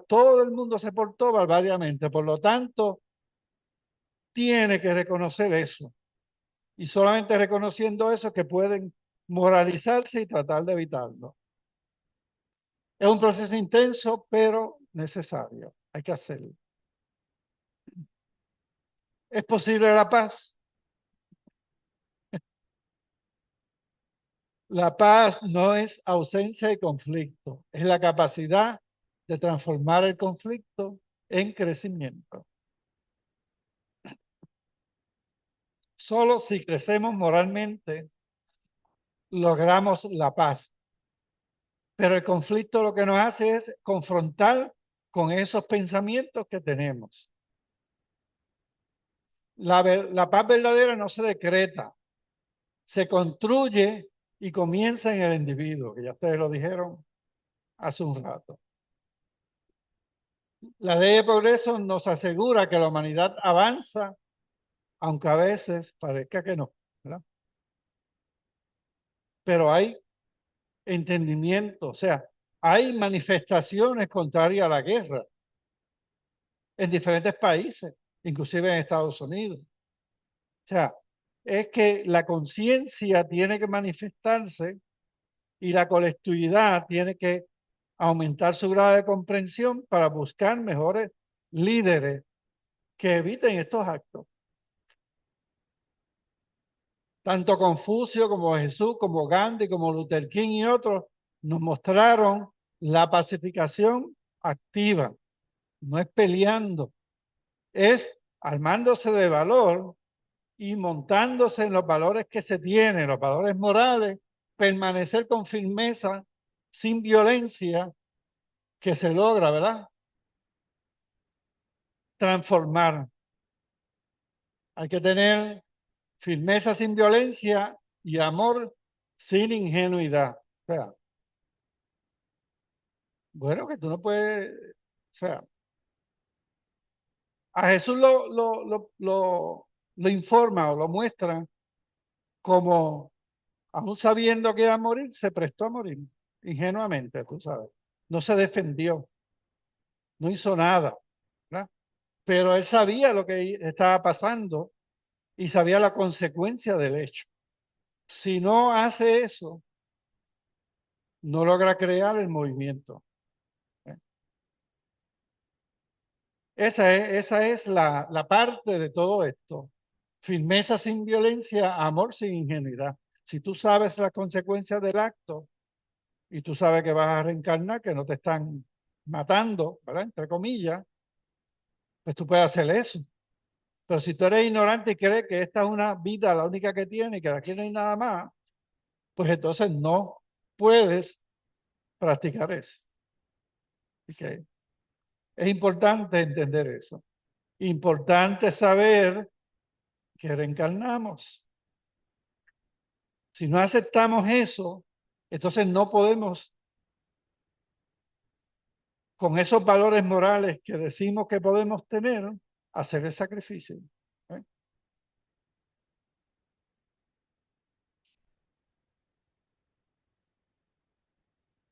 Todo el mundo se portó barbariamente. Por lo tanto, tiene que reconocer eso. Y solamente reconociendo eso que pueden moralizarse y tratar de evitarlo. Es un proceso intenso, pero necesario. Hay que hacerlo. ¿Es posible la paz? La paz no es ausencia de conflicto, es la capacidad de transformar el conflicto en crecimiento. Solo si crecemos moralmente logramos la paz. Pero el conflicto lo que nos hace es confrontar con esos pensamientos que tenemos. La paz verdadera no se decreta, se construye y comienza en el individuo, que ya ustedes lo dijeron hace un rato. La ley de progreso nos asegura que la humanidad avanza, aunque a veces parezca que no, ¿verdad? Pero hay entendimiento, o sea, hay manifestaciones contrarias a la guerra en diferentes países, inclusive en Estados Unidos. O sea, es que la conciencia tiene que manifestarse y la colectividad tiene que aumentar su grado de comprensión para buscar mejores líderes que eviten estos actos. Tanto Confucio como Jesús, como Gandhi, como Luther King y otros nos mostraron la pacificación activa. No es peleando, es armándose de valor y montándose en los valores que se tienen, los valores morales, permanecer con firmeza, sin violencia, que se logra, ¿verdad? Transformar. Hay que tener firmeza sin violencia y amor sin ingenuidad. O sea, bueno, que tú no puedes, o sea, a Jesús lo informa o lo muestra como, aún sabiendo que iba a morir, se prestó a morir, ingenuamente, tú sabes. No se defendió, no hizo nada. pero él sabía lo que estaba pasando y sabía la consecuencia del hecho. Si no hace eso, no logra crear el movimiento. Esa es la parte de todo esto. Firmeza sin violencia, amor sin ingenuidad. Si tú sabes las consecuencias del acto y tú sabes que vas a reencarnar, que no te están matando, ¿verdad? Entre comillas, pues tú puedes hacer eso. Pero si tú eres ignorante y crees que esta es una vida la única que tiene y que de aquí no hay nada más, pues entonces no puedes practicar eso. ¿Okay? Es importante entender eso. Importante saber que reencarnamos. Si no aceptamos eso, entonces no podemos, con esos valores morales que decimos que podemos tener, hacer el sacrificio. ¿Eh?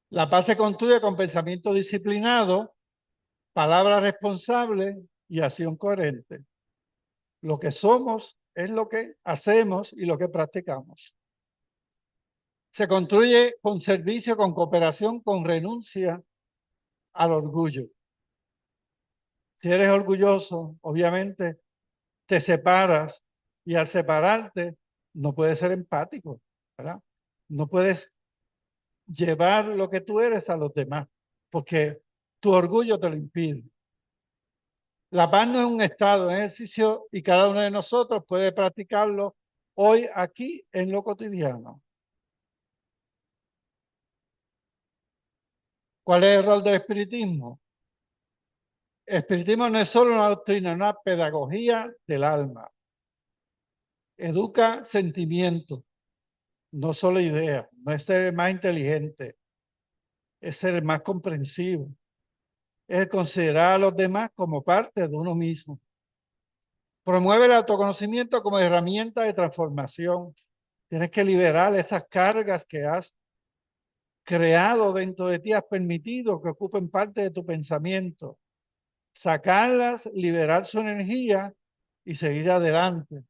La paz se construye con pensamiento disciplinado, palabras responsables y acción coherente. Lo que somos es lo que hacemos y lo que practicamos. Se construye con servicio, con cooperación, con renuncia al orgullo. Si eres orgulloso, obviamente te separas y al separarte no puedes ser empático, ¿verdad? No puedes llevar lo que tú eres a los demás porque tu orgullo te lo impide. La paz no es un estado, es un ejercicio y cada uno de nosotros puede practicarlo hoy aquí en lo cotidiano. ¿Cuál es el rol del espiritismo? El espiritismo no es solo una doctrina, es una pedagogía del alma. Educa sentimientos, no solo ideas. No es ser más inteligente, es ser más comprensivo. Es considerar a los demás como parte de uno mismo. Promueve el autoconocimiento como herramienta de transformación. Tienes que liberar esas cargas que has creado dentro de ti, has permitido que ocupen parte de tu pensamiento. Sacarlas, liberar su energía y seguir adelante.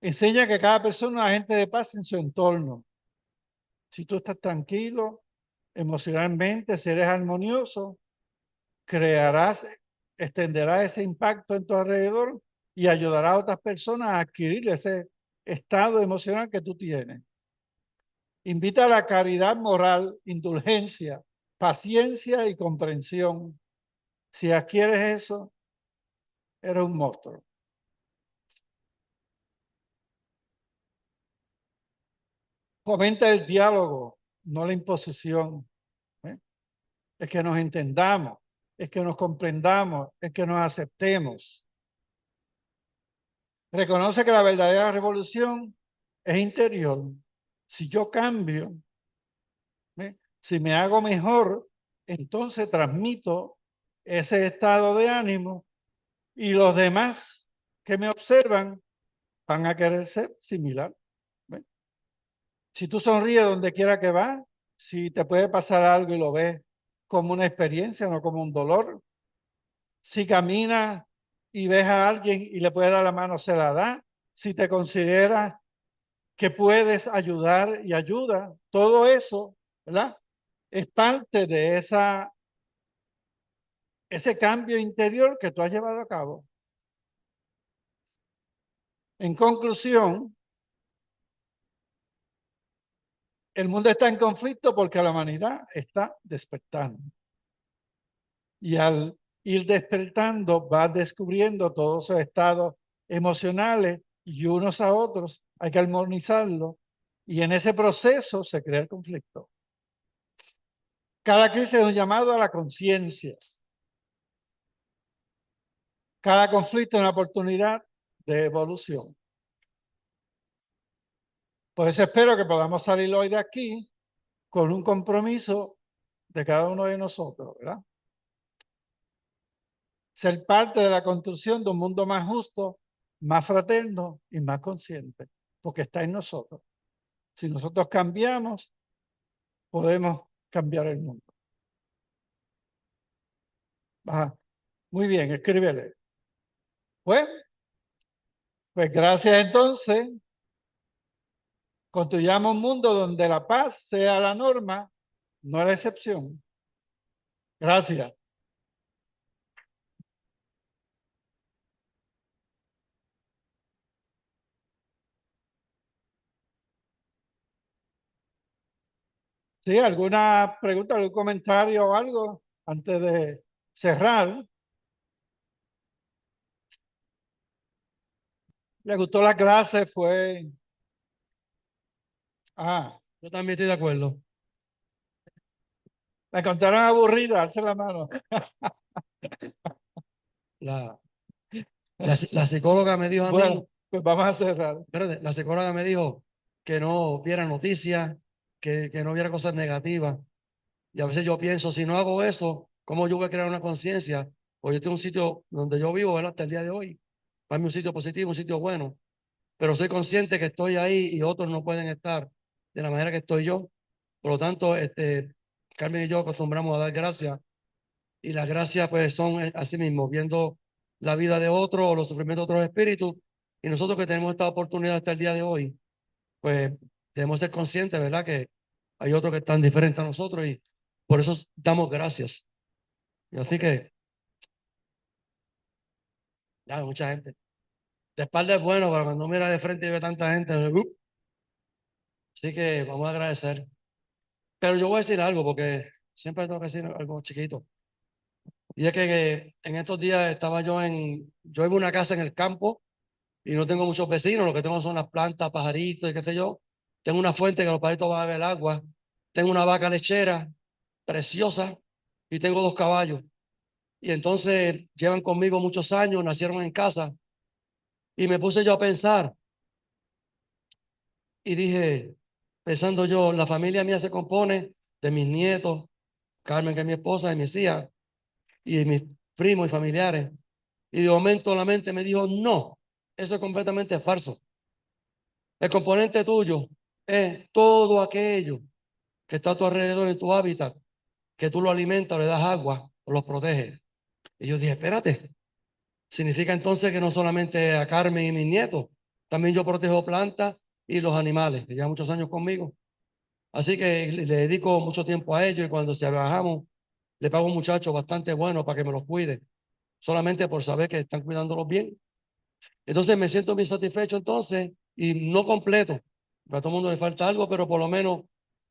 Enseña que cada persona es un agente de paz en su entorno. Si tú estás tranquilo, emocionalmente, si eres armonioso, crearás, extenderás ese impacto en tu alrededor y ayudará a otras personas a adquirir ese estado emocional que tú tienes. Invita a la caridad moral, indulgencia, paciencia y comprensión. Si adquieres eso, eres un monstruo. Fomenta el diálogo, no la imposición. ¿Eh? Es que nos entendamos, es que nos comprendamos, es que nos aceptemos. Reconoce que la verdadera revolución es interior. Si yo cambio, ¿eh? Si me hago mejor, entonces transmito ese estado de ánimo y los demás que me observan van a querer ser similar. ¿Ves? Si tú sonríes donde quiera que vas, si te puede pasar algo y lo ves como una experiencia, no como un dolor. Si caminas y ves a alguien y le puedes dar la mano, se la da. Si te consideras que puedes ayudar y ayuda, todo eso, ¿verdad? Es parte de ese cambio interior que tú has llevado a cabo. En conclusión, el mundo está en conflicto porque la humanidad está despertando. Y al ir despertando, vas descubriendo todos esos estados emocionales y unos a otros hay que armonizarlos. Y en ese proceso se crea el conflicto. Cada crisis es un llamado a la conciencia. Cada conflicto es una oportunidad de evolución. Por eso espero que podamos salir hoy de aquí con un compromiso de cada uno de nosotros, ¿verdad? Ser parte de la construcción de un mundo más justo, más fraterno y más consciente, porque está en nosotros. Si nosotros cambiamos, podemos cambiar el mundo. Ajá. Muy bien, escríbele. Pues, pues gracias entonces. Construyamos un mundo donde la paz sea la norma, no la excepción. Gracias. ¿Sí? ¿Alguna pregunta, algún comentario o algo antes de cerrar? ¿Le gustó la clase? Fue... Ah, Yo también estoy de acuerdo. la encontraron aburrida, alce la mano. La, la psicóloga me dijo a mí, Bueno, pues vamos a cerrar. espérate, la psicóloga me dijo que no viera noticias, que no viera cosas negativas. Y a veces yo pienso, si no hago eso, ¿cómo yo voy a crear una conciencia? Pues yo tengo un sitio donde yo vivo, ¿verdad? Hasta el día de hoy. Para mí un sitio positivo, un sitio bueno. Pero soy consciente que estoy ahí y otros no pueden estar de la manera que estoy yo. Por lo tanto, Carmen y yo acostumbramos a dar gracias. Y las gracias, pues, son así mismo, viendo la vida de otros o los sufrimientos de otros espíritus. Y nosotros que tenemos esta oportunidad hasta el día de hoy, pues debemos ser conscientes, ¿verdad? Que hay otros que están diferentes a nosotros y por eso damos gracias. Y así que, ya, mucha gente. De espalda es bueno, pero cuando mira de frente y ve tanta gente, así que vamos a agradecer. Pero yo voy a decir algo, porque siempre tengo que decir algo chiquito. Y es que en estos días estaba yo vivo en una casa en el campo y no tengo muchos vecinos, lo que tengo son las plantas, pajaritos y qué sé yo. Tengo una fuente que los pajaritos van a beber agua. Tengo una vaca lechera preciosa y tengo 2 caballos. Y entonces llevan conmigo muchos años, nacieron en casa. Y me puse yo a pensar y dije, pensando yo, la familia mía se compone de mis nietos, Carmen, que es mi esposa, y mis hijas, y de mis primos y familiares. Y de momento la mente me dijo, no, eso es completamente falso. El componente tuyo es todo aquello que está a tu alrededor en tu hábitat, que tú lo alimentas, le das agua o los proteges. Y yo dije, espérate, significa entonces que no solamente a Carmen y mis nietos, también yo protejo plantas y los animales, que llevan muchos años conmigo. Así que le dedico mucho tiempo a ellos y cuando se viajamos, le pago a un muchacho bastante bueno para que me los cuide, solamente por saber que están cuidándolos bien. Entonces me siento bien satisfecho entonces y no completo. A todo el mundo le falta algo, pero por lo menos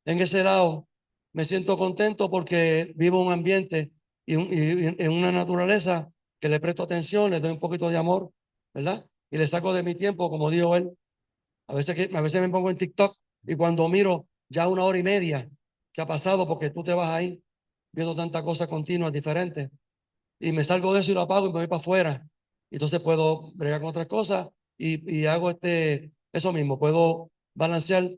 en ese lado me siento contento porque vivo en un ambiente y en una naturaleza que le presto atención, le doy un poquito de amor, ¿verdad? Y le saco de mi tiempo, como dijo él. A veces me pongo en TikTok y cuando miro ya 1 hora y media que ha pasado porque tú te vas ahí viendo tantas cosas continuas, diferentes y me salgo de eso y lo apago y me voy para afuera. Y entonces puedo bregar con otras cosas y hago eso mismo. Puedo balancear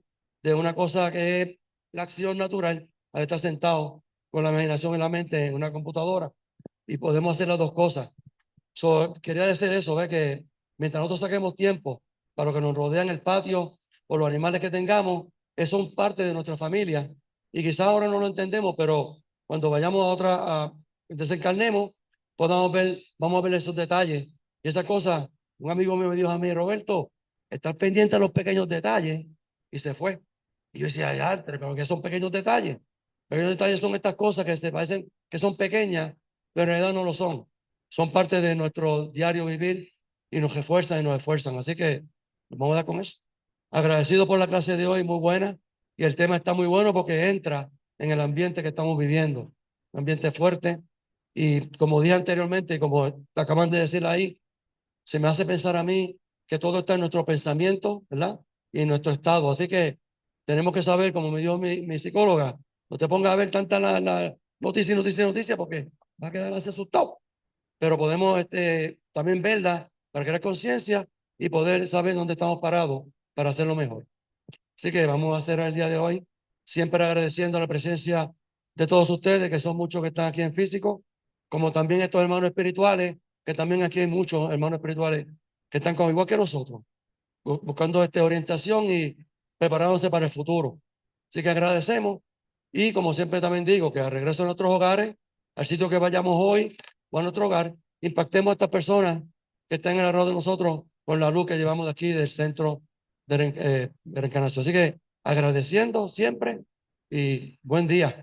de una cosa que es la acción natural al estar sentado con la imaginación en la mente en una computadora y podemos hacer las dos cosas. Quería decir eso, ¿ve? Que mientras nosotros saquemos tiempo para lo que nos rodea en el patio o los animales que tengamos, eso son parte de nuestra familia. Y quizás ahora no lo entendemos, pero cuando vayamos desencarnemos, vamos a ver esos detalles. Y esa cosa, un amigo mío me dijo a mí, Roberto, estar pendiente de los pequeños detalles, y se fue. Y yo decía, ya, pero ¿qué son pequeños detalles? Pequeños detalles son estas cosas que se parecen que son pequeñas, pero en realidad no lo son. Son parte de nuestro diario vivir y nos refuerzan y nos esfuerzan. Así que nos vamos a dar con eso. Agradecido por la clase de hoy, muy buena. Y el tema está muy bueno porque entra en el ambiente que estamos viviendo. Un ambiente fuerte. Y como dije anteriormente, como acaban de decir ahí, se me hace pensar a mí que todo está en nuestro pensamiento, ¿verdad? Y en nuestro estado. Así que tenemos que saber, como me dijo mi psicóloga, no te pongas a ver tanta la noticia, noticia, noticia, porque va a quedar así asustado. Pero podemos también verla para crear conciencia y poder saber dónde estamos parados para hacerlo mejor. Así que vamos a hacer el día de hoy, siempre agradeciendo la presencia de todos ustedes, que son muchos que están aquí en físico, como también estos hermanos espirituales, que también aquí hay muchos hermanos espirituales que están como igual que nosotros, buscando orientación y preparándose para el futuro. Así que agradecemos y como siempre también digo, que al regreso a nuestros hogares, al sitio que vayamos hoy o a nuestro hogar, impactemos a estas personas que están alrededor de nosotros con la luz que llevamos de aquí del centro de reencarnación. Así que agradeciendo siempre y buen día.